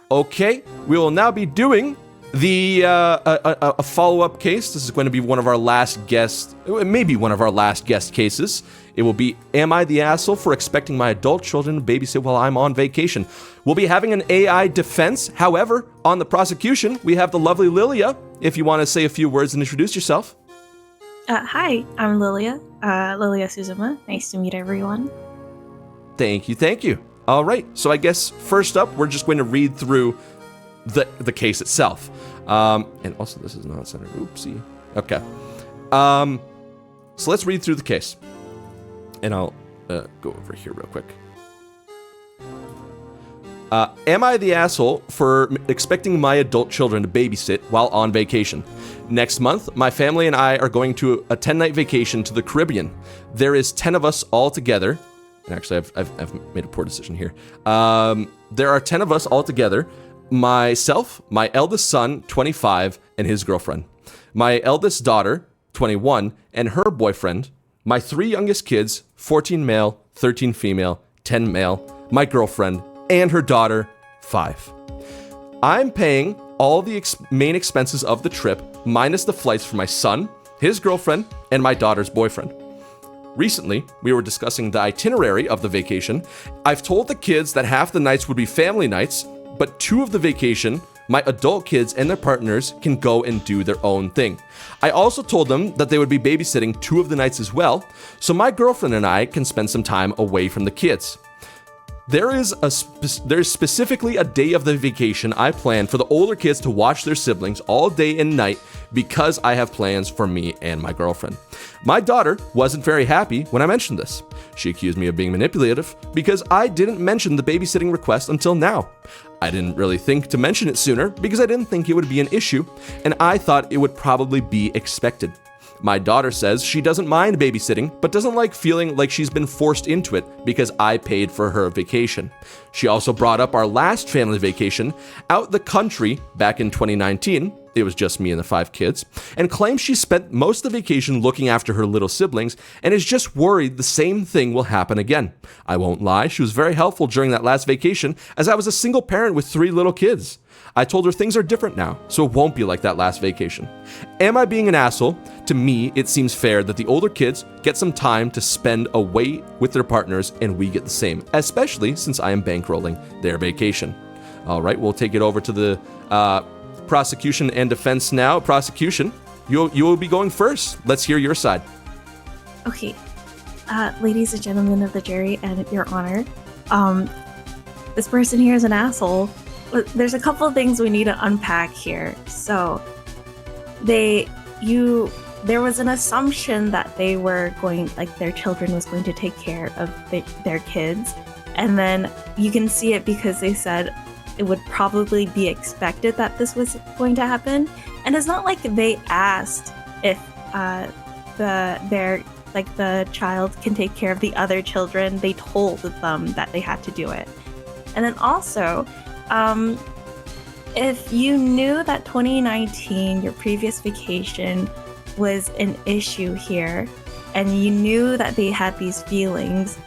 Okay, we will now be doing the a follow-up case. This is going to be one of our last guest, maybe one of our last guest cases. It will be, am I the asshole for expecting my adult children to babysit while I'm on vacation? We'll be having an AI defense. However, on the prosecution, we have the lovely Lilia. If you want to say a few words and introduce yourself. Hi, I'm Lilia. Lilia Suzuma. Nice to meet everyone. Thank you, thank you. All right, so I guess first up, we're just going to read through the case itself. And also, this is not centered. Oopsie. Okay. So let's read through the case. And I'll go over here real quick. Am I the asshole for expecting my adult children to babysit while on vacation? Next month, my family and I are going to a 10-night vacation to the Caribbean. There is 10 of us all together. And actually, I've made a poor decision here. There are 10 of us all together. Myself, my eldest son, 25, and his girlfriend. My eldest daughter, 21, and her boyfriend. My 3 youngest kids, 14 male, 13 female, 10 male. My girlfriend, and her daughter, 5. I'm paying all the main expenses of the trip, minus the flights for my son, his girlfriend, and my daughter's boyfriend. Recently, we were discussing the itinerary of the vacation. I've told the kids that half the nights would be family nights, but 2 of the vacation, my adult kids and their partners can go and do their own thing. I also told them that they would be babysitting 2 of the nights as well, so my girlfriend and I can spend some time away from the kids. There's specifically a day of the vacation I plan for the older kids to watch their siblings all day and night because I have plans for me and my girlfriend. My daughter wasn't very happy when I mentioned this. She accused me of being manipulative because I didn't mention the babysitting request until now. I didn't really think to mention it sooner because I didn't think it would be an issue, and I thought it would probably be expected. My daughter says she doesn't mind babysitting, but doesn't like feeling like she's been forced into it because I paid for her vacation. She also brought up our last family vacation out the country back in 2019. It was just me and the 5 kids, and claims she spent most of the vacation looking after her little siblings and is just worried the same thing will happen again. I won't lie, she was very helpful during that last vacation as I was a single parent with 3 little kids. I told her things are different now, so it won't be like that last vacation. Am I being an asshole? To me, it seems fair that the older kids get some time to spend away with their partners and we get the same, especially since I am bankrolling their vacation. All right, we'll take it over to the prosecution and defense now. Prosecution, you will be going first. Let's hear your side. Okay, ladies and gentlemen of the jury and your honor, this person here is an asshole. There's a couple of things we need to unpack here. So, there was an assumption that they were going, like their children was going to take care of their kids, and then you can see it because they said it would probably be expected that this was going to happen, and it's not like they asked if the child can take care of the other children. They told them that they had to do it, and then also. If you knew that 2019, your previous vacation, was an issue here, and you knew that they had these feelings,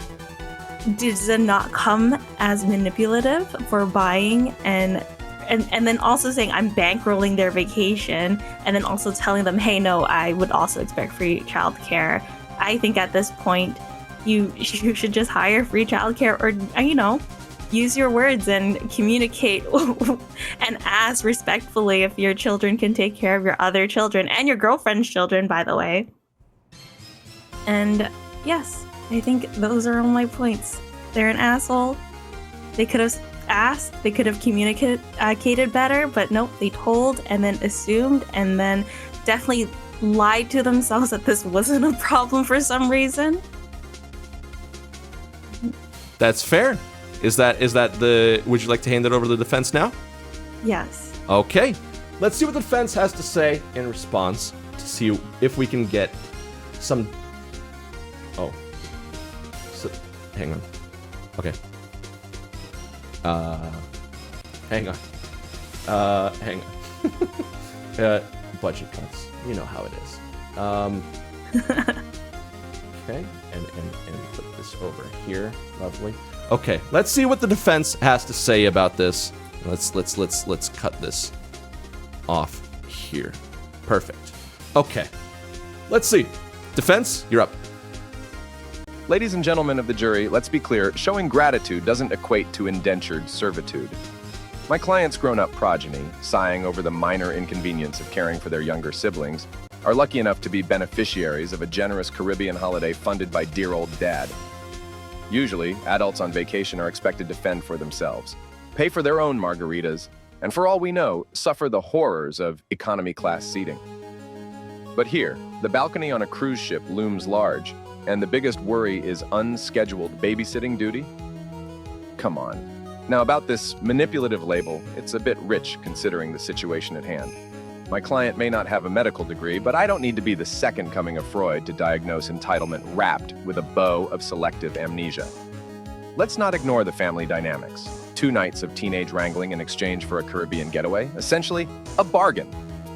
does it not come as manipulative for buying and then also saying I'm bankrolling their vacation, and then also telling them, hey, no, I would also expect free childcare? I think at this point, you should just hire free childcare, or use your words and communicate and ask respectfully if your children can take care of your other children and your girlfriend's children, by the way. And yes, I think those are all my points. They're an asshole. They could have asked, they could have communicated better, but nope, they told and then assumed and then definitely lied to themselves that this wasn't a problem for some reason. That's fair. Is that the... Would you like to hand it over to the defense now? Yes. Okay. Let's see what the defense has to say in response to see if we can get some... Oh. So, hang on. Okay. Hang on. Hang on. Budget cuts. You know how it is. Okay. And put this over here. Lovely. Okay, let's see what the defense has to say about this. Let's cut this off here. Perfect. Okay. Let's see. Defense, you're up. Ladies and gentlemen of the jury, let's be clear, showing gratitude doesn't equate to indentured servitude. My client's grown-up progeny, sighing over the minor inconvenience of caring for their younger siblings, are lucky enough to be beneficiaries of a generous Caribbean holiday funded by dear old dad. Usually, adults on vacation are expected to fend for themselves, pay for their own margaritas, and for all we know, suffer the horrors of economy-class seating. But here, the balcony on a cruise ship looms large, and the biggest worry is unscheduled babysitting duty? Come on. Now about this manipulative label, it's a bit rich considering the situation at hand. My client may not have a medical degree, but I don't need to be the second coming of Freud to diagnose entitlement wrapped with a bow of selective amnesia. Let's not ignore the family dynamics. 2 nights of teenage wrangling in exchange for a Caribbean getaway, essentially a bargain.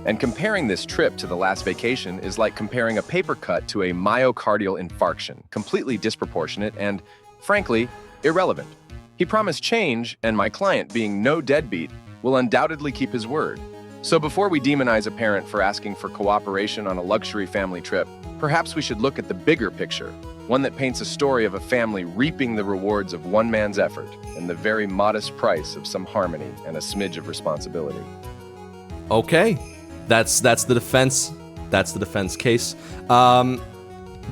And comparing this trip to the last vacation is like comparing a paper cut to a myocardial infarction, completely disproportionate and, frankly, irrelevant. He promised change, and my client, being no deadbeat, will undoubtedly keep his word. So before we demonize a parent for asking for cooperation on a luxury family trip, perhaps we should look at the bigger picture, one that paints a story of a family reaping the rewards of one man's effort and the very modest price of some harmony and a smidge of responsibility. Okay, that's the defense. That's the defense case.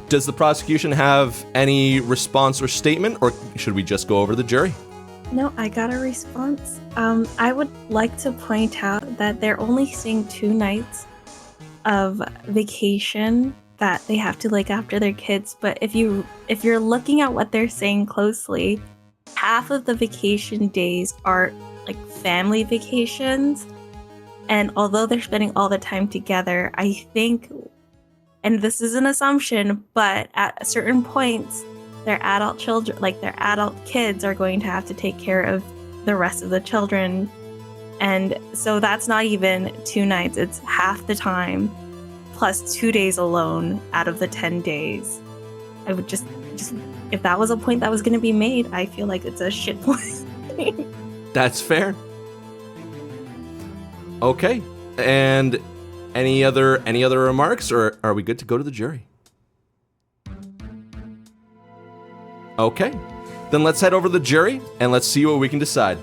Does the prosecution have any response or statement, or should we just go over to the jury? No, I got a response. I would like to point out that they're only seeing 2 nights of vacation that they have to look after their kids. But if you're looking at what they're saying closely, half of the vacation days are like family vacations. And although they're spending all the time together, I think, and this is an assumption, but at certain points, their adult children, like their adult kids, are going to have to take care of the rest of the children. And so that's not even 2 nights, it's half the time, plus 2 days alone out of the 10 days. I would just if that was a point that was going to be made, I feel like it's a shit point. That's fair. Okay, and any other remarks, or are we good to go to the jury? Okay, then let's head over to the jury and let's see what we can decide.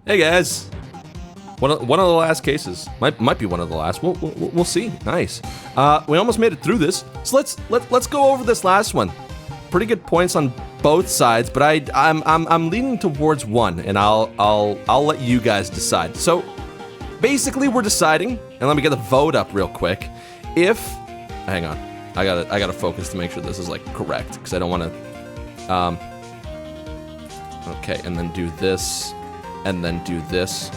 Hey guys, one of the last cases. Might be one of the last. We'll see. Nice. We almost made it through this. So let's go over this last one. Pretty good points on both sides, but I'm leaning towards one, and I'll let you guys decide. So basically, we're deciding, and let me get the vote up real quick. Hang on, I gotta focus to make sure this is like correct, because I don't want to. Okay, and then do this. And then do this.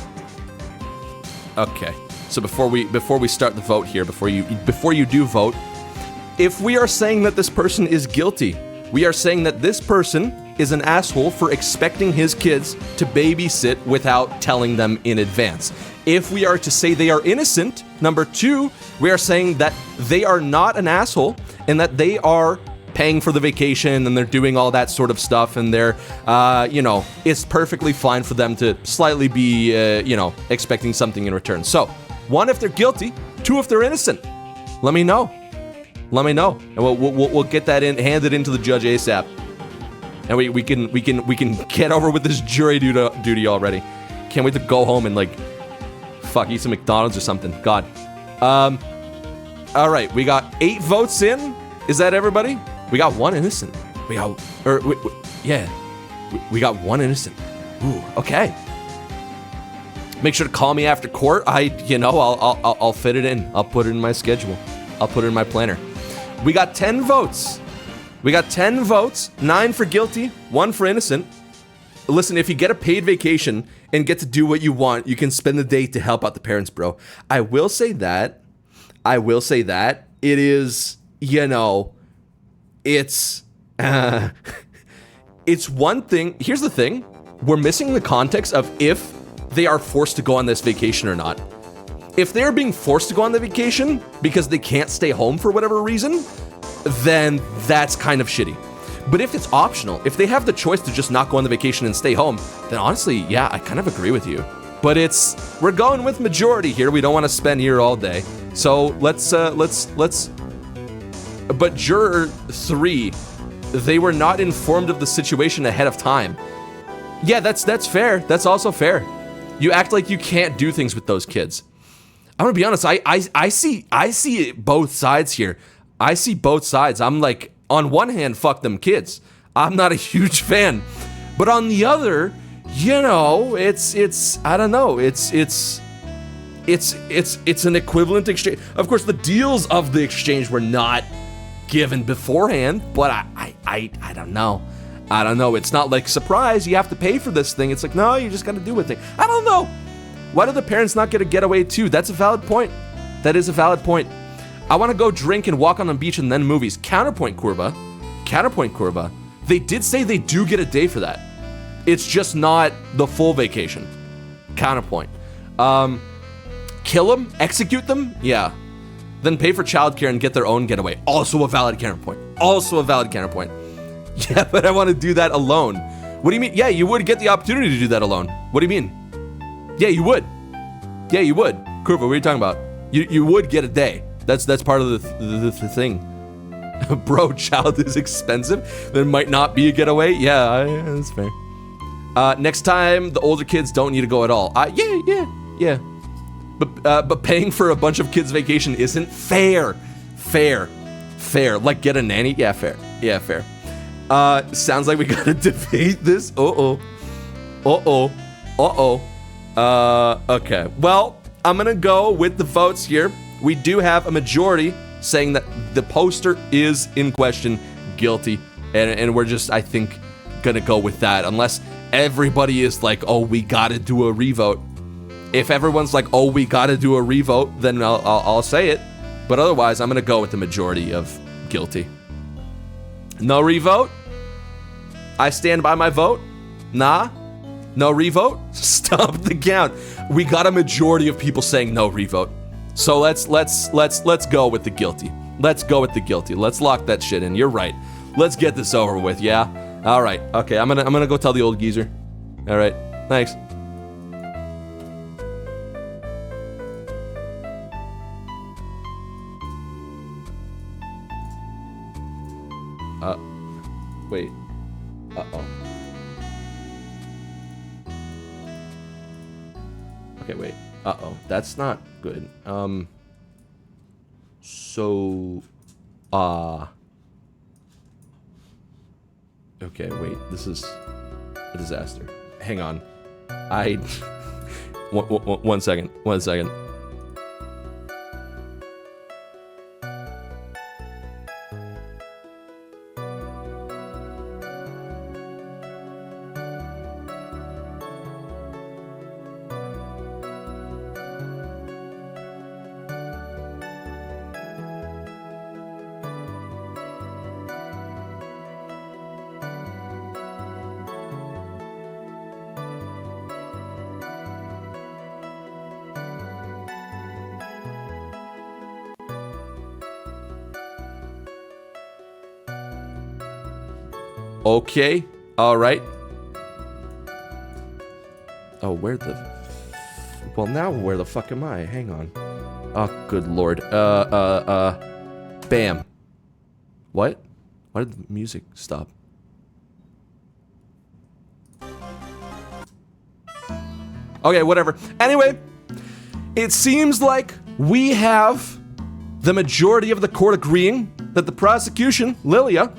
Okay. So before we start the vote here, before you do vote, if we are saying that this person is guilty, we are saying that this person is an asshole for expecting his kids to babysit without telling them in advance. If we are to say they are innocent, number 2, we are saying that they are not an asshole and that they are paying for the vacation and they're doing all that sort of stuff, and they're, it's perfectly fine for them to slightly be, expecting something in return. So, 1, if they're guilty, 2, if they're innocent. Let me know. And we'll get that handed into the judge ASAP. And we can get over with this jury duty already. Can't wait to go home and eat some McDonald's or something. God. All right, we got 8 votes in. Is that everybody? We got 1 innocent. We got 1 innocent. Ooh, okay. Make sure to call me after court. I'll fit it in. I'll put it in my schedule. I'll put it in my planner. We got 10 votes. 9 for guilty, 1 for innocent. Listen, if you get a paid vacation and get to do what you want, you can spend the day to help out the parents, bro. I will say that it is, you know, it's one thing. Here's the thing. We're missing the context of if they are forced to go on this vacation or not. If they're being forced to go on the vacation because they can't stay home for whatever reason, then that's kind of shitty. But if it's optional, if they have the choice to just not go on the vacation and stay home, then honestly, yeah, I kind of agree with you. But we're going with majority here. We don't want to spend here all day. So let's, but juror 3, they were not informed of the situation ahead of time. Yeah, that's fair. That's also fair. You act like you can't do things with those kids. I'm gonna be honest, I see both sides here. I see both sides. I'm like, on one hand, fuck them kids. I'm not a huge fan. But on the other, you know, it's I don't know, it's an equivalent exchange. Of course, the deals of the exchange were not given beforehand, but I don't know. I don't know. It's not like, surprise, you have to pay for this thing. It's like, no, you just gotta do a thing. I don't know. Why do the parents not get a getaway too? That's a valid point. That is a valid point. I want to go drink and walk on the beach and then movies. Counterpoint, Kurba. They did say they do get a day for that. It's just not the full vacation. Counterpoint. Kill them? Execute them? Yeah. Then pay for childcare and get their own getaway. Also a valid counterpoint. Yeah, but I want to do that alone. What do you mean? Yeah, you would get the opportunity to do that alone. What do you mean? Yeah, you would. Kurva, what are you talking about? You would get a day. That's part of the thing. Bro, child is expensive. There might not be a getaway. Yeah, that's fair. Next time, the older kids don't need to go at all. Yeah. But paying for a bunch of kids' vacation isn't fair. Fair. Like, get a nanny? Yeah, fair. Sounds like we gotta debate this. Okay. Well, I'm gonna go with the votes here. We do have a majority saying that the poster is in question guilty. And we're just, I think, gonna go with that. Unless everybody is like, oh, we gotta do a revote. If everyone's like, oh, we gotta do a revote, then I'll say it. But otherwise, I'm gonna go with the majority of guilty. No revote? I stand by my vote? Nah? No revote? Stop the count. We got a majority of people saying no revote. So let's go with the guilty. Let's lock that shit in. You're right. Let's get this over with, yeah? All right. Okay, I'm gonna go tell the old geezer. All right. Thanks. Wait. Uh-oh. Okay, wait. Uh-oh. That's not good. Okay, wait. This is a disaster. Hang on. One second. Okay, alright. Oh, where the fuck am I? Hang on. Oh, good lord. Bam. What? Why did the music stop? Okay, whatever. Anyway, it seems like we have the majority of the court agreeing that the prosecution, Lilia,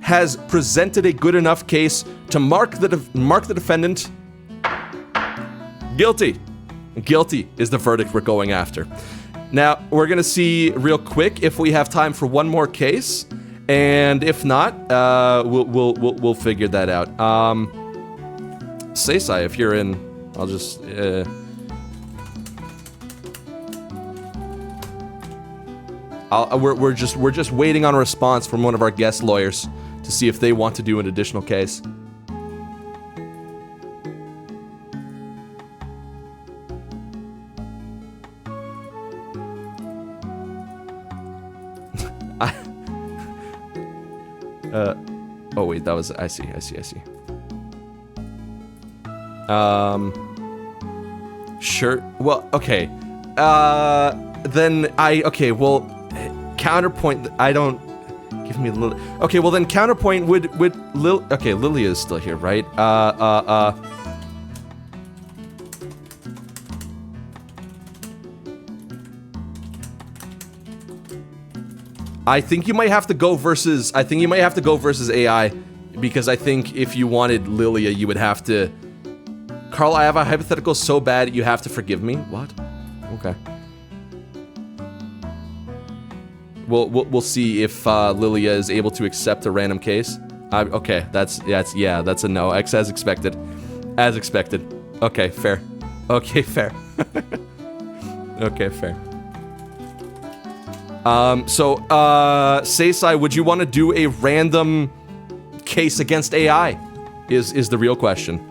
has presented a good enough case to mark the defendant guilty. Guilty is the verdict we're going after. Now, we're gonna see real quick if we have time for one more case, and if not, we'll figure that out. Seisai, if you're in, I'll just, we're just waiting on a response from one of our guest lawyers to see if they want to do an additional case. Oh wait, that was, I see. Sure, well, okay. Okay, well, counterpoint, I don't, give me a little, okay, well then counterpoint would okay, Lilia is still here, right? I think you might have to go versus AI, because I think if you wanted Lilia, you would have to... Carl, I have a hypothetical so bad you have to forgive me. What? Okay. We'll see if Lilia is able to accept a random case. Okay, that's a no. X as expected. As expected. Okay, fair. Okay, fair. Okay, fair. Seisai, would you want to do a random case against AI? Is the real question.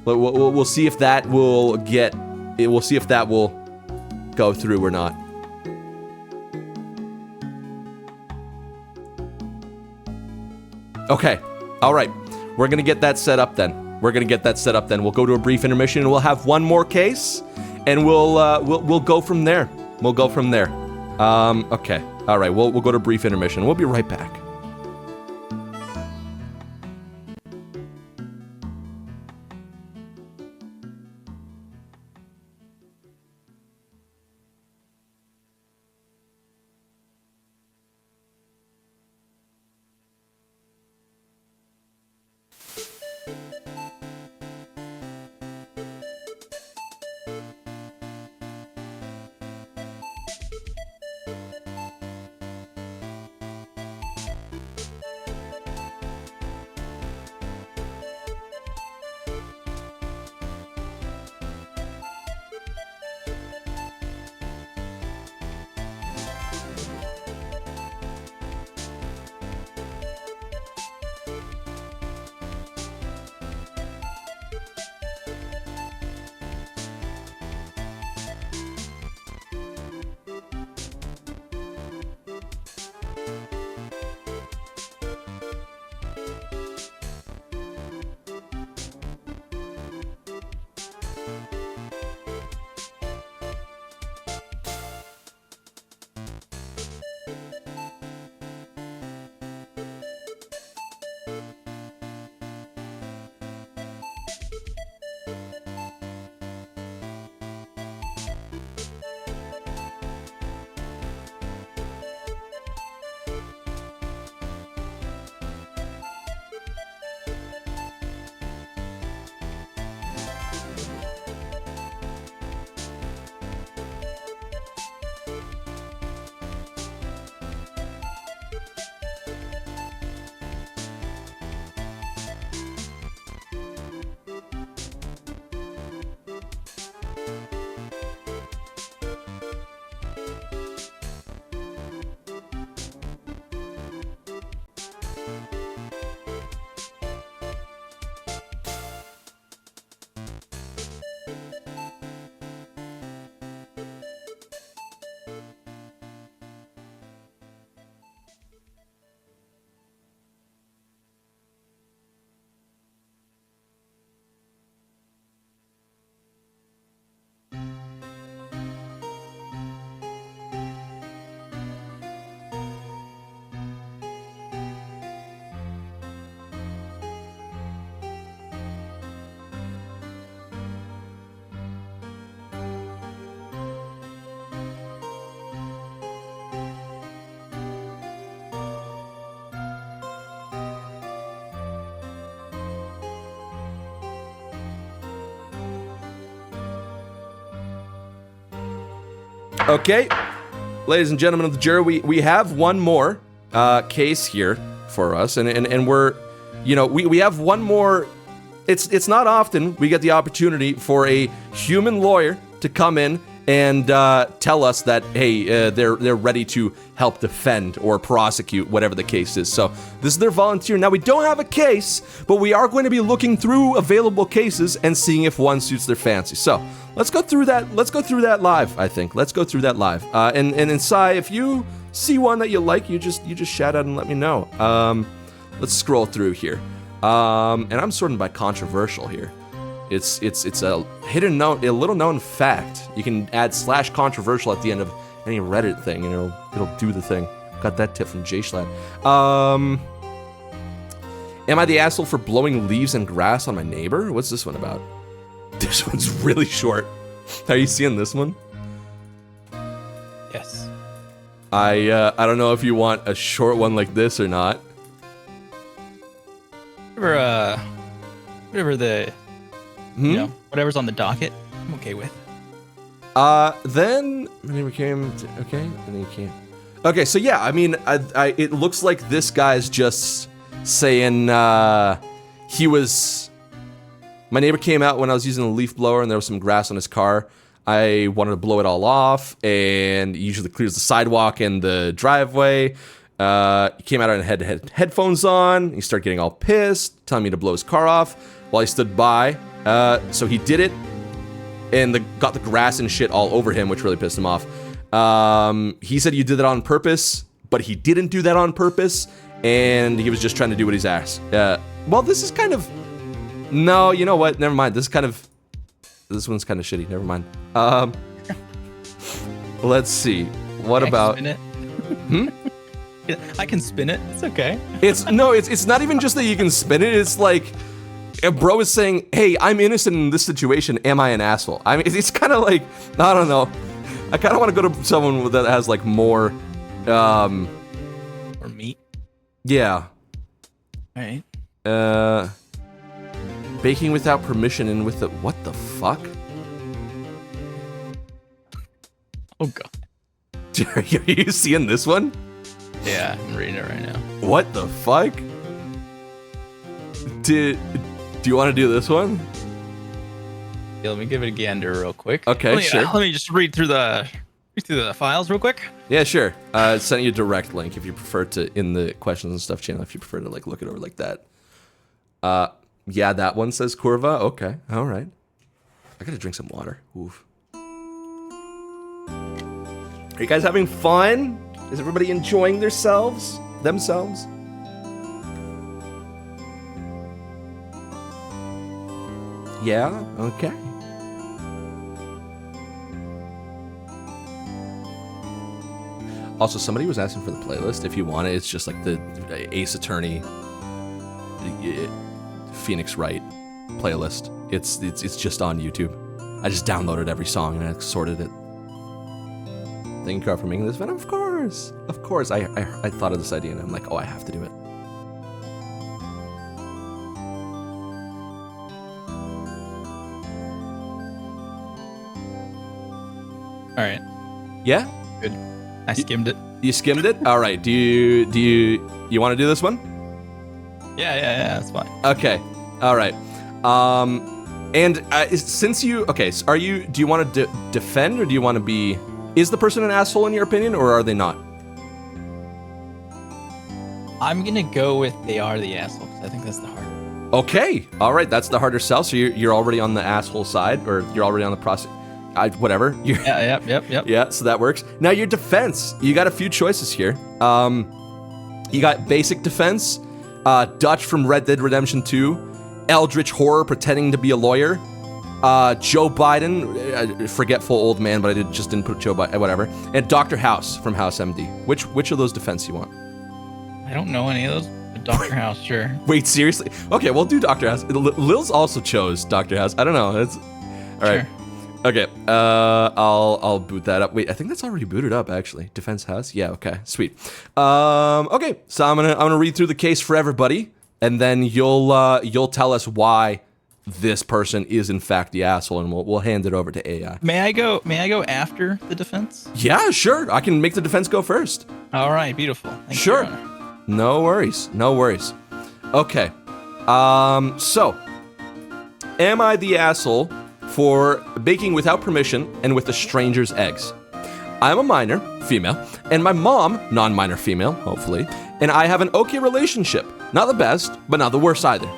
We'll see if that will get. We'll see if that will go through or not. Okay. All right. We're gonna get that set up then. We'll go to a brief intermission and we'll have one more case. And we'll go from there. Okay. All right. We'll go to a brief intermission. We'll be right back. Okay, ladies and gentlemen of the jury, we have one more case here for us, and we're you know, we have one more. It's not often we get the opportunity for a human lawyer to come in and tell us that, hey, they're ready to help defend or prosecute, whatever the case is. So this is their volunteer. Now, we don't have a case, but we are going to be looking through available cases and seeing if one suits their fancy. So let's go through that. Let's go through that live, I think. Let's go through that live. And Sai, if you see one that you like, you just shout out and let me know. Let's scroll through here. And I'm sorting by controversial here. It's a a little known fact. You can add /controversial at the end of any Reddit thing, and it'll do the thing. Got that tip from Jschlad. Am I the asshole for blowing leaves and grass on my neighbor? What's this one about? This one's really short. Are you seeing this one? Yes. I don't know if you want a short one like this or not. Whatever the, you know, whatever's on the docket, I'm okay with. Then my neighbor came. Okay, and then he came. Okay, so yeah, I mean, it looks like this guy's just saying he was. My neighbor came out when I was using a leaf blower, and there was some grass on his car. I wanted to blow it all off, and he usually clears the sidewalk and the driveway. He came out and had headphones on. He started getting all pissed, telling me to blow his car off while I stood by. So he did it, and got the grass and shit all over him, which really pissed him off. He said you did that on purpose, but he didn't do that on purpose, and he was just trying to do what he's asked. Well, this is kind of... No, you know what? Never mind. This one's kind of shitty. Never mind. Let's see. What about... Spin it. I can spin it. It's okay. It's not even just that you can spin it. It's like, a bro is saying, "Hey, I'm innocent in this situation. Am I an asshole?" I mean, it's kind of like, I don't know. I kind of want to go to someone that has like more, Or meat. Yeah. All right. Baking without permission and with the what the fuck? Oh god. Are you seeing this one? Yeah, I'm reading it right now. What the fuck? Do you want to do this one? Yeah, let me give it a gander real quick. Okay, sure. Let me just read through the files real quick. Yeah, sure. Send you a direct link if you prefer to in the questions and stuff channel if you prefer to like look it over like that. Yeah, that one says Curva. Okay, all right. I gotta drink some water. Oof. Are you guys having fun? Is everybody enjoying themselves? Yeah? Okay. Also, somebody was asking for the playlist. If you want it, it's just like the Ace Attorney, Phoenix Wright playlist. It's just on YouTube. I just downloaded every song and I sorted it. Thank you, Carl, for making this event. Of course. I thought of this idea and I'm like, oh, I have to do it. All right. Yeah? Good. I skimmed it. You skimmed it? All right. Do you want to do this one? Yeah, that's fine. Okay. All right. And since you so do you want to defend or do you want to be? Is the person an asshole in your opinion, or are they not? I'm gonna go with they are the asshole because I think that's the harder. Okay. All right. That's the harder sell. So you're already on the asshole side, or you're already on the whatever. Yep. Yeah. So that works. Now your defense. You got a few choices here. You got basic defense, Dutch from Red Dead Redemption 2, Eldritch Horror pretending to be a lawyer, Joe Biden, forgetful old man, but I just didn't put Joe Biden, whatever, and Dr. House from House MD. Which of those defense you want? I don't know any of those. But Dr. House, sure. Wait, seriously? Okay, we'll do Dr. House. Lil's also chose Dr. House. I don't know. It's all right. Sure. Okay. I'll boot that up. Wait, I think that's already booted up actually. Defense House. Yeah. Okay. Sweet. Okay. So I'm gonna read through the case for everybody, and then you'll tell us why this person is in fact the asshole, and we'll hand it over to AI. May I go after the defense? Yeah, sure. I can make the defense go first. All right, beautiful. Thank Sure. you, Your Honor. No worries. Okay. So, am I the asshole for baking without permission and with a stranger's eggs? I'm a minor, female, and my mom, non-minor female, hopefully, and I have an okay relationship. Not the best, but not the worst either.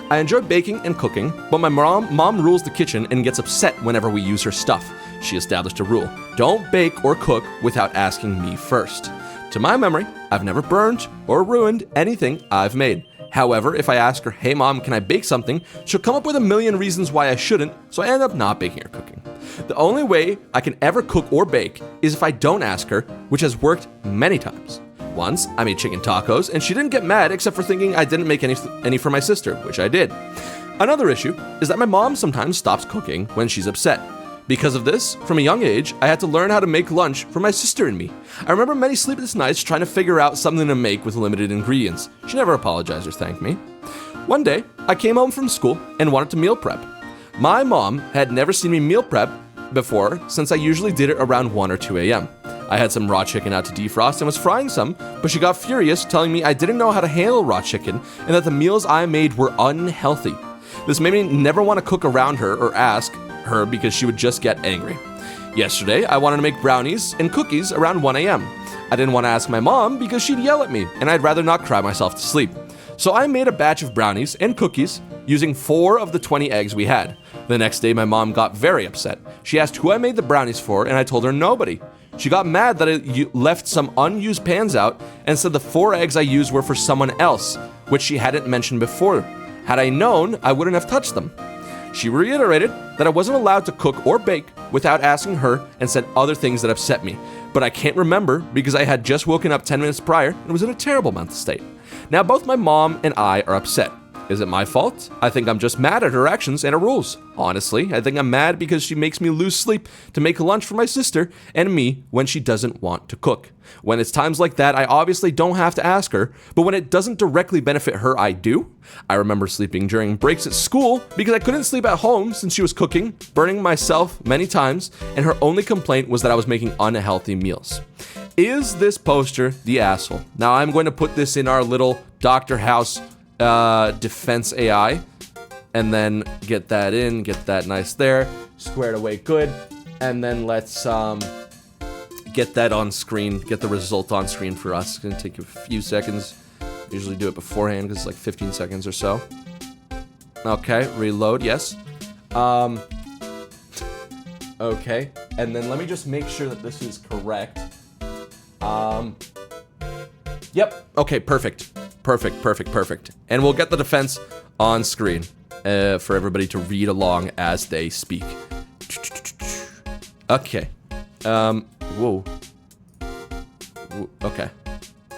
I enjoy baking and cooking, but my mom rules the kitchen and gets upset whenever we use her stuff. She established a rule: don't bake or cook without asking me first. To my memory, I've never burned or ruined anything I've made. However, if I ask her, hey mom, can I bake something? She'll come up with a million reasons why I shouldn't, so I end up not baking or cooking. The only way I can ever cook or bake is if I don't ask her, which has worked many times. Once, I made chicken tacos, and she didn't get mad except for thinking I didn't make any for my sister, which I did. Another issue is that my mom sometimes stops cooking when she's upset. Because of this, from a young age, I had to learn how to make lunch for my sister and me. I remember many sleepless nights trying to figure out something to make with limited ingredients. She never apologized or thanked me. One day, I came home from school and wanted to meal prep. My mom had never seen me meal prep before, since I usually did it around 1 or 2 a.m. I had some raw chicken out to defrost and was frying some, but she got furious, telling me I didn't know how to handle raw chicken and that the meals I made were unhealthy. This made me never want to cook around her or ask her because she would just get angry. Yesterday, I wanted to make brownies and cookies around 1 a.m. I didn't want to ask my mom because she'd yell at me, and I'd rather not cry myself to sleep. So I made a batch of brownies and cookies using 4 of the 20 eggs we had. The next day, my mom got very upset. She asked who I made the brownies for, and I told her nobody. She got mad that I left some unused pans out and said the 4 eggs I used were for someone else, which she hadn't mentioned before. Had I known, I wouldn't have touched them. She reiterated that I wasn't allowed to cook or bake without asking her and said other things that upset me, but I can't remember because I had just woken up 10 minutes prior and was in a terrible mental state. Now both my mom and I are upset. Is it my fault? I think I'm just mad at her actions and her rules. Honestly, I think I'm mad because she makes me lose sleep to make lunch for my sister and me when she doesn't want to cook. When it's times like that, I obviously don't have to ask her, but when it doesn't directly benefit her, I do. I remember sleeping during breaks at school because I couldn't sleep at home since she was cooking, burning myself many times, and her only complaint was that I was making unhealthy meals. Is this poster the asshole? Now I'm going to put this in our little Dr. House defense AI, and then get that in, get that nice there, squared away good, and then let's get that on screen, get the result on screen for us. It's gonna take a few seconds. Usually do it beforehand because it's like 15 seconds or so. Okay, reload, yes. Okay, and then let me just make sure that this is correct. Yep, okay, perfect. Perfect. And we'll get the defense on screen for everybody to read along as they speak. Okay. Whoa. Okay.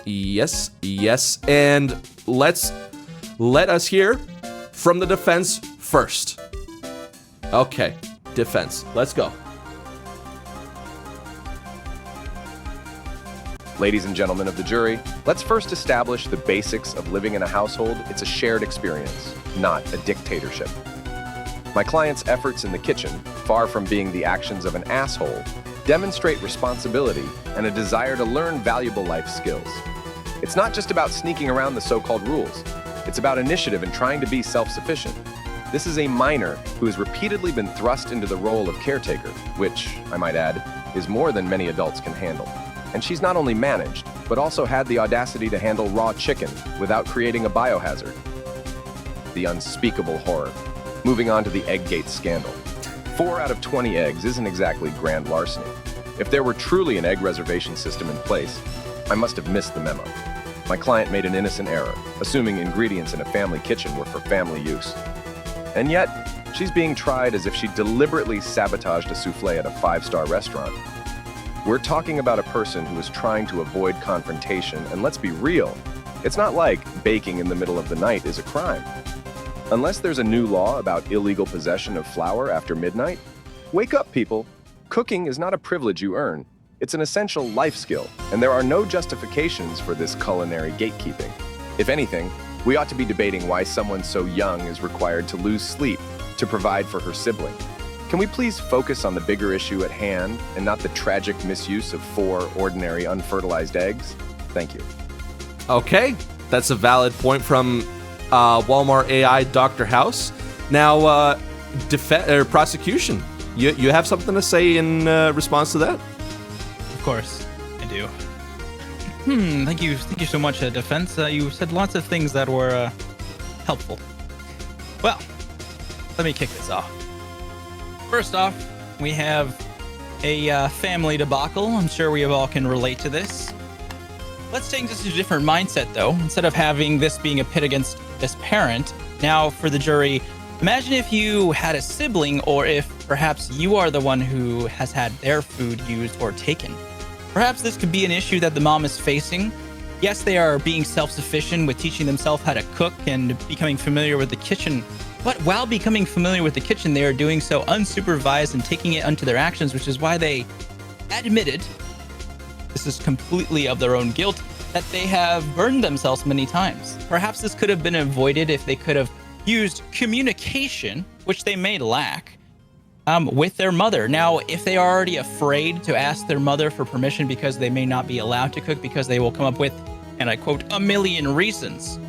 Yes. And let us hear from the defense first. Okay, defense. Let's go. Ladies and gentlemen of the jury, let's first establish the basics of living in a household. It's a shared experience, not a dictatorship. My client's efforts in the kitchen, far from being the actions of an asshole, demonstrate responsibility and a desire to learn valuable life skills. It's not just about sneaking around the so-called rules. It's about initiative and trying to be self-sufficient. This is a minor who has repeatedly been thrust into the role of caretaker, which, I might add, is more than many adults can handle. And she's not only managed, but also had the audacity to handle raw chicken without creating a biohazard. The unspeakable horror. Moving on to the Egggate scandal. 4 out of 20 eggs isn't exactly grand larceny. If there were truly an egg reservation system in place, I must have missed the memo. My client made an innocent error, assuming ingredients in a family kitchen were for family use. And yet, she's being tried as if she deliberately sabotaged a souffle at a 5-star restaurant. We're talking about a person who is trying to avoid confrontation, and let's be real, it's not like baking in the middle of the night is a crime. Unless there's a new law about illegal possession of flour after midnight, wake up, people. Cooking is not a privilege you earn. It's an essential life skill, and there are no justifications for this culinary gatekeeping. If anything, we ought to be debating why someone so young is required to lose sleep to provide for her sibling. Can we please focus on the bigger issue at hand and not the tragic misuse of 4 ordinary unfertilized eggs? Thank you. Okay, that's a valid point from Walmart AI Dr. House. Now, prosecution, you have something to say in response to that? Of course, I do. Thank you so much, defense. You said lots of things that were helpful. Well, let me kick this off. First off, we have a family debacle. I'm sure we all can relate to this. Let's take this to a different mindset, though. Instead of having this being a pit against this parent, now for the jury, imagine if you had a sibling, or if perhaps you are the one who has had their food used or taken. Perhaps this could be an issue that the mom is facing. Yes, they are being self-sufficient with teaching themselves how to cook and becoming familiar with the kitchen. But while becoming familiar with the kitchen, they are doing so unsupervised and taking it unto their actions, which is why they admitted, this is completely of their own guilt, that they have burned themselves many times. Perhaps this could have been avoided if they could have used communication, which they may lack, with their mother. Now, if they are already afraid to ask their mother for permission because they may not be allowed to cook because they will come up with, and I quote, a million reasons.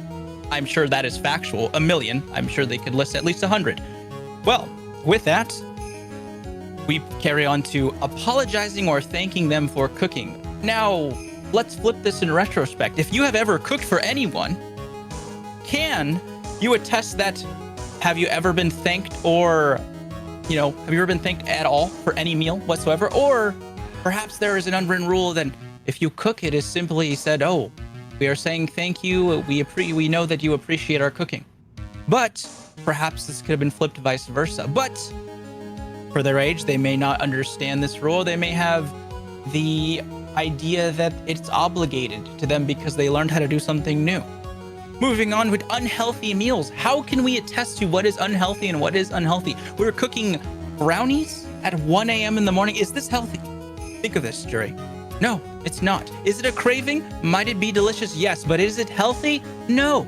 I'm sure that is factual. A million. I'm sure they could list at least 100. Well, with that, we carry on to apologizing or thanking them for cooking. Now, let's flip this in retrospect. If you have ever cooked for anyone, can you attest that, have you ever been thanked, or, have you ever been thanked at all for any meal whatsoever? Or perhaps there is an unwritten rule that if you cook, it is simply said, oh, we are saying thank you. We know that you appreciate our cooking. But perhaps this could have been flipped vice versa. But for their age, they may not understand this rule. They may have the idea that it's obligated to them because they learned how to do something new. Moving on with unhealthy meals. How can we attest to what is unhealthy and what is unhealthy? We're cooking brownies at 1 a.m. in the morning. Is this healthy? Think of this, jury. No, it's not. Is it a craving? Might it be delicious? Yes, but is it healthy? No.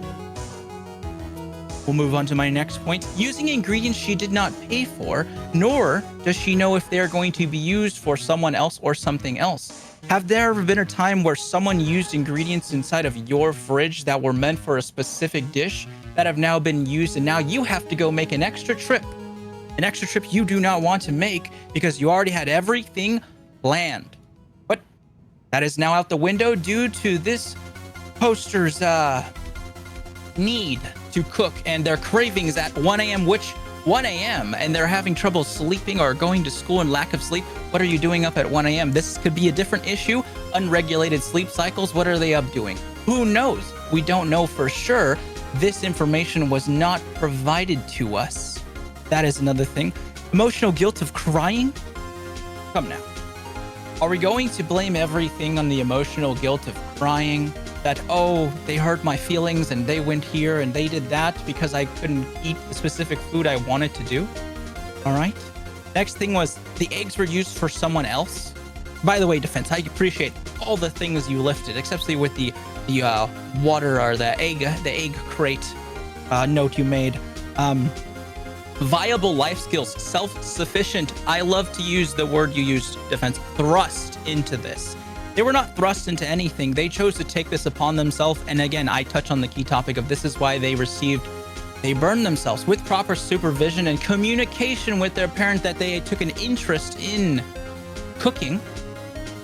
We'll move on to my next point. Using ingredients she did not pay for, nor does she know if they're going to be used for someone else or something else. Have there ever been a time where someone used ingredients inside of your fridge that were meant for a specific dish that have now been used, and now you have to go make an extra trip you do not want to make because you already had everything planned? But that is now out the window due to this poster's need to cook and their cravings at 1 a.m., which 1 a.m. and they're having trouble sleeping or going to school and lack of sleep. What are you doing up at 1 a.m.? This could be a different issue. Unregulated sleep cycles. What are they up doing? Who knows? We don't know for sure. This information was not provided to us. That is another thing. Emotional guilt of crying? Come now. Are we going to blame everything on the emotional guilt of crying? That, oh, they hurt my feelings and they went here and they did that because I couldn't eat the specific food I wanted to do? All right. Next thing was the eggs were used for someone else. By the way, defense, I appreciate all the things you lifted, especially with the water or the egg crate note you made. Viable life skills, self-sufficient. I love to use the word you used, defense, thrust into this. They were not thrust into anything. They chose to take this upon themselves. And again, I touch on the key topic of this is why they burned themselves with proper supervision and communication with their parent that they took an interest in cooking.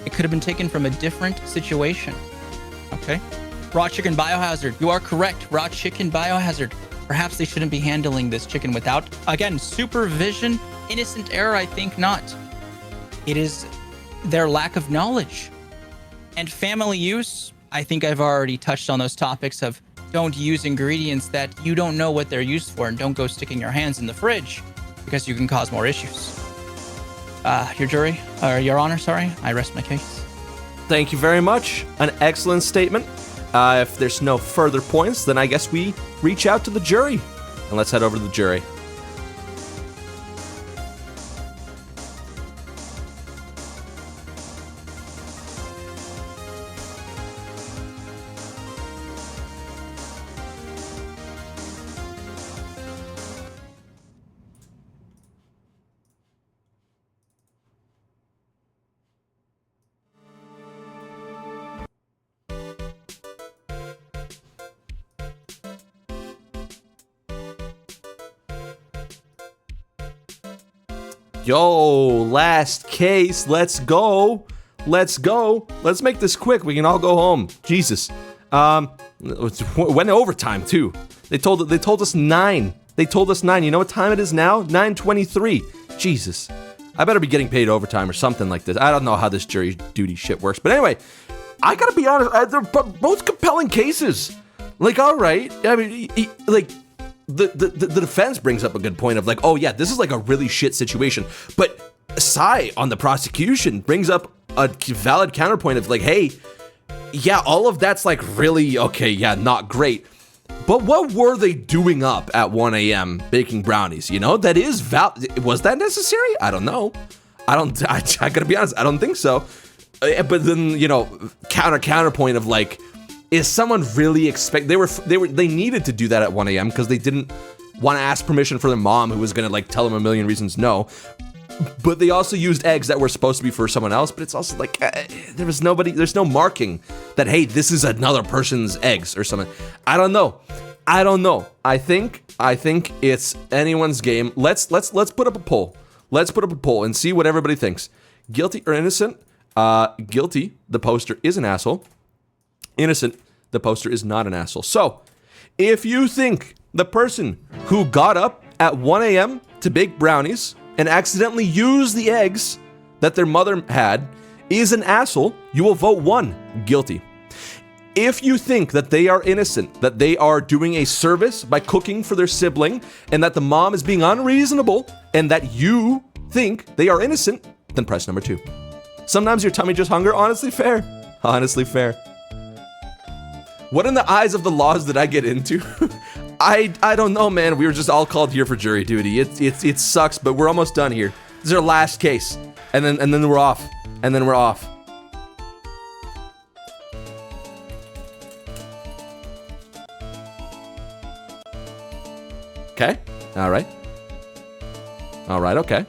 It could have been taken from a different situation. Okay. Raw chicken biohazard. You are correct. Raw chicken biohazard. Perhaps they shouldn't be handling this chicken without, again, supervision. Innocent error, I think not. It is their lack of knowledge. And family use, I think I've already touched on those topics of don't use ingredients that you don't know what they're used for, and don't go sticking your hands in the fridge because you can cause more issues. Your Honor, I rest my case. Thank you very much. An excellent statement. If there's no further points, then I guess we reach out to the jury. And let's head over to the jury. Yo, last case. Let's go. Let's make this quick. We can all go home. Jesus. Went overtime too. They told us 9. They told us 9. You know what time it is now? 9:23. Jesus. I better be getting paid overtime or something like this. I don't know how this jury duty shit works. But anyway, I gotta be honest. They're both compelling cases. Like, all right. I mean, like, the defense brings up a good point of like, oh yeah, this is like a really shit situation. But Sai on the prosecution brings up a valid counterpoint of like, hey, yeah, all of that's like really, okay, yeah, not great. But what were they doing up at 1 a.m. baking brownies? You know, that is was that necessary? I don't know. I gotta be honest, I don't think so. But then, you know, counterpoint of like, is someone really they needed to do that at 1 a.m. because they didn't want to ask permission for their mom who was gonna like tell them a million reasons no. But they also used eggs that were supposed to be for someone else, but it's also like, there's no marking that, hey, this is another person's eggs or something. I don't know. I think it's anyone's game. Let's put up a poll. Let's put up a poll and see what everybody thinks. Guilty or innocent? Guilty, the poster is an asshole. Innocent, the poster is not an asshole. So, if you think the person who got up at 1 a.m. to bake brownies and accidentally use the eggs that their mother had is an asshole, you will vote 1, guilty. If you think that they are innocent, that they are doing a service by cooking for their sibling, and that the mom is being unreasonable, and that you think they are innocent, then press number 2. Sometimes your tummy just hunger, honestly fair. Honestly fair. What in the eyes of the laws did I get into? I don't know, man. We were just all called here for jury duty. It sucks, but we're almost done here. This is our last case, and then we're off. And then we're off. Okay. All right. Okay.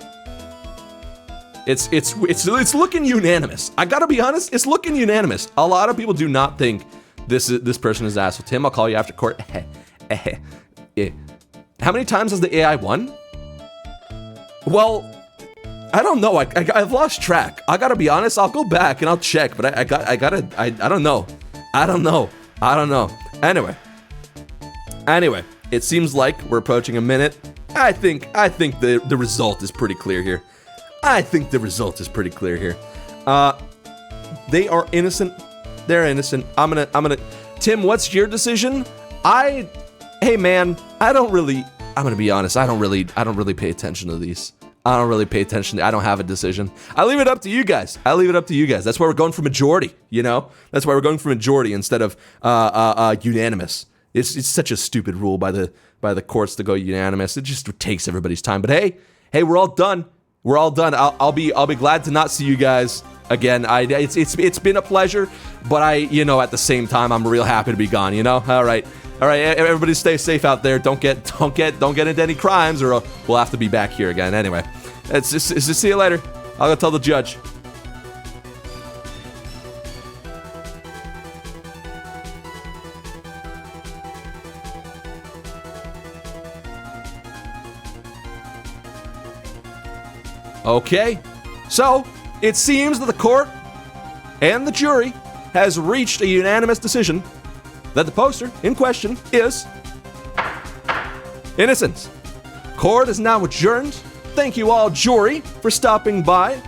It's looking unanimous. I gotta be honest. It's looking unanimous. A lot of people do not think this person is asshole. Tim, I'll call you after court. How many times has the AI won? Well, I don't know. I've lost track. I gotta be honest. I'll go back and I'll check, but I don't know. I don't know. Anyway, it seems like we're approaching a minute. I think the result is pretty clear here. They are innocent. They're innocent. I'm gonna. Tim, what's your decision? Hey man, I'm gonna be honest. I don't really pay attention to these. I don't have a decision. I leave it up to you guys. That's why we're going for majority, you know? That's why we're going for majority instead of unanimous. It's such a stupid rule by the courts to go unanimous. It just takes everybody's time. But hey, we're all done. I'll be glad to not see you guys again. It's been a pleasure, but at the same time, I'm real happy to be gone, you know? All right, everybody stay safe out there. Don't get into any crimes, or we'll have to be back here again. Anyway, it's just see you later. I'll go tell the judge. Okay, so it seems that the court and the jury has reached a unanimous decision that the poster in question is innocent. Court is now adjourned. Thank you all, jury, for stopping by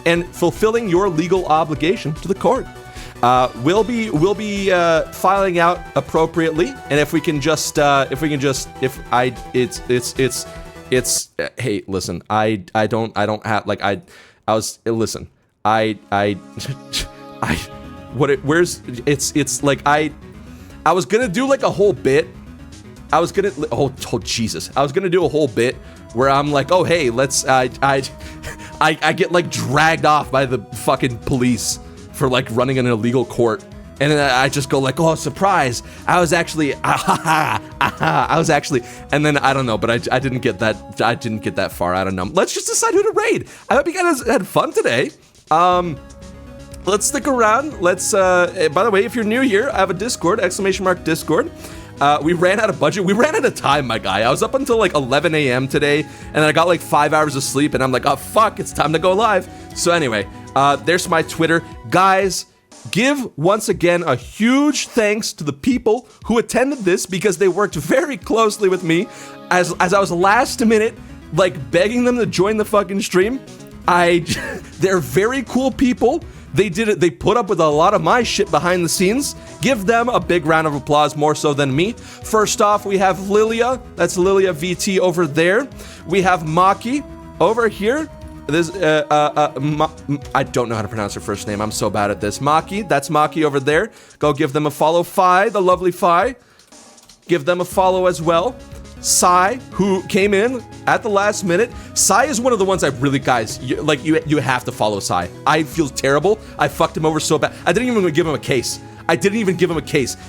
and fulfilling your legal obligation to the court. We'll be filing out appropriately, and hey, listen, I was gonna do like a whole bit. I was gonna do a whole bit where I'm like, oh hey, I get like dragged off by the fucking police for like running an illegal court. And then I just go like, oh, surprise. I was actually, and then I don't know, but I didn't get that far. I don't know. Let's just decide who to raid. I hope you guys had fun today. Let's stick around. By the way, if you're new here, I have a Discord, !Discord. We ran out of budget. We ran out of time, my guy. I was up until like 11 a.m. today, and then I got like 5 hours of sleep, and I'm like, oh, fuck, it's time to go live. So anyway, there's my Twitter. Guys, give once again a huge thanks to the people who attended this because they worked very closely with me as I was last minute, like begging them to join the fucking stream. They're very cool people. They did it. They put up with a lot of my shit behind the scenes. Give them a big round of applause, more so than me. First off, we have Lilia. That's Lilia VT over there. We have Maki over here. This, I don't know how to pronounce her first name. I'm so bad at this. Maki, that's Maki over there. Go give them a follow. Fi, the lovely Fi. Give them a follow as well. Sai, who came in at the last minute. Sai is one of the ones I really, guys, you have to follow Sai. I feel terrible. I fucked him over so bad. I didn't even give him a case.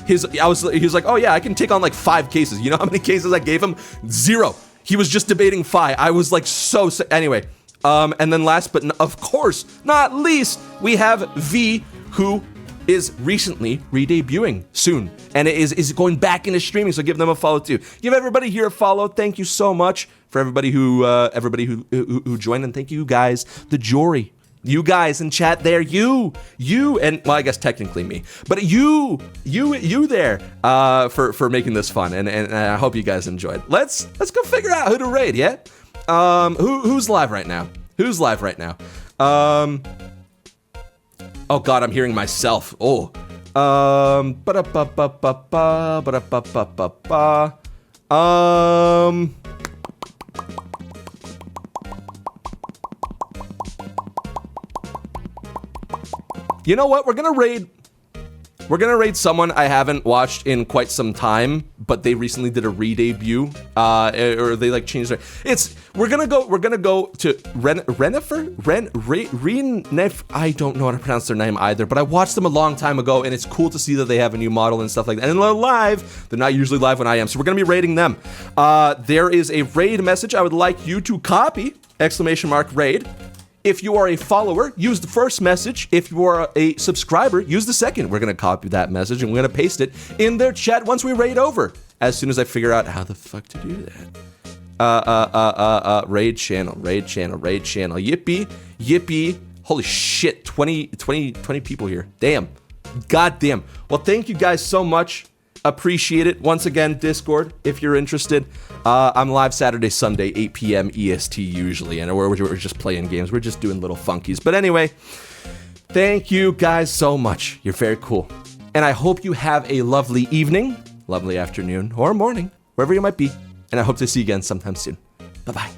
He was like, oh yeah, I can take on like 5 cases. You know how many cases I gave him? 0. He was just debating Fi. I was like so sick. Anyway, and then last but of course not least, we have V, who is recently re-debuting soon, and it is going back into streaming, so give them a follow too. Give everybody here a follow. Thank you so much for everybody who joined, and thank you guys, the jury, you guys in chat there, you, and well, I guess technically me, but you there, for making this fun, and I hope you guys enjoyed. Let's go figure out who to raid. Yeah, who's live right now? Oh God, I'm hearing myself. Oh. You know what? We're gonna raid someone I haven't watched in quite some time, but they recently did a re-debut, or they like changed their. We're gonna go to Renef. I don't know how to pronounce their name either, but I watched them a long time ago, and it's cool to see that they have a new model and stuff like that. And they're live. They're not usually live when I am, so we're gonna be raiding them. There is a raid message I would like you to copy! !raid. If you are a follower, use the first message. If you are a subscriber, use the second. We're going to copy that message and we're going to paste it in their chat once we raid over. As soon as I figure out how the fuck to do that. Raid channel. Yippee. Holy shit, 20 people here. Damn. God damn. Well, thank you guys so much. Appreciate it. Once again, Discord, if you're interested. I'm live Saturday, Sunday, 8 p.m. EST usually, and we're just playing games. We're just doing little funkies. But anyway, thank you guys so much. You're very cool. And I hope you have a lovely evening, lovely afternoon, or morning, wherever you might be. And I hope to see you again sometime soon. Bye-bye.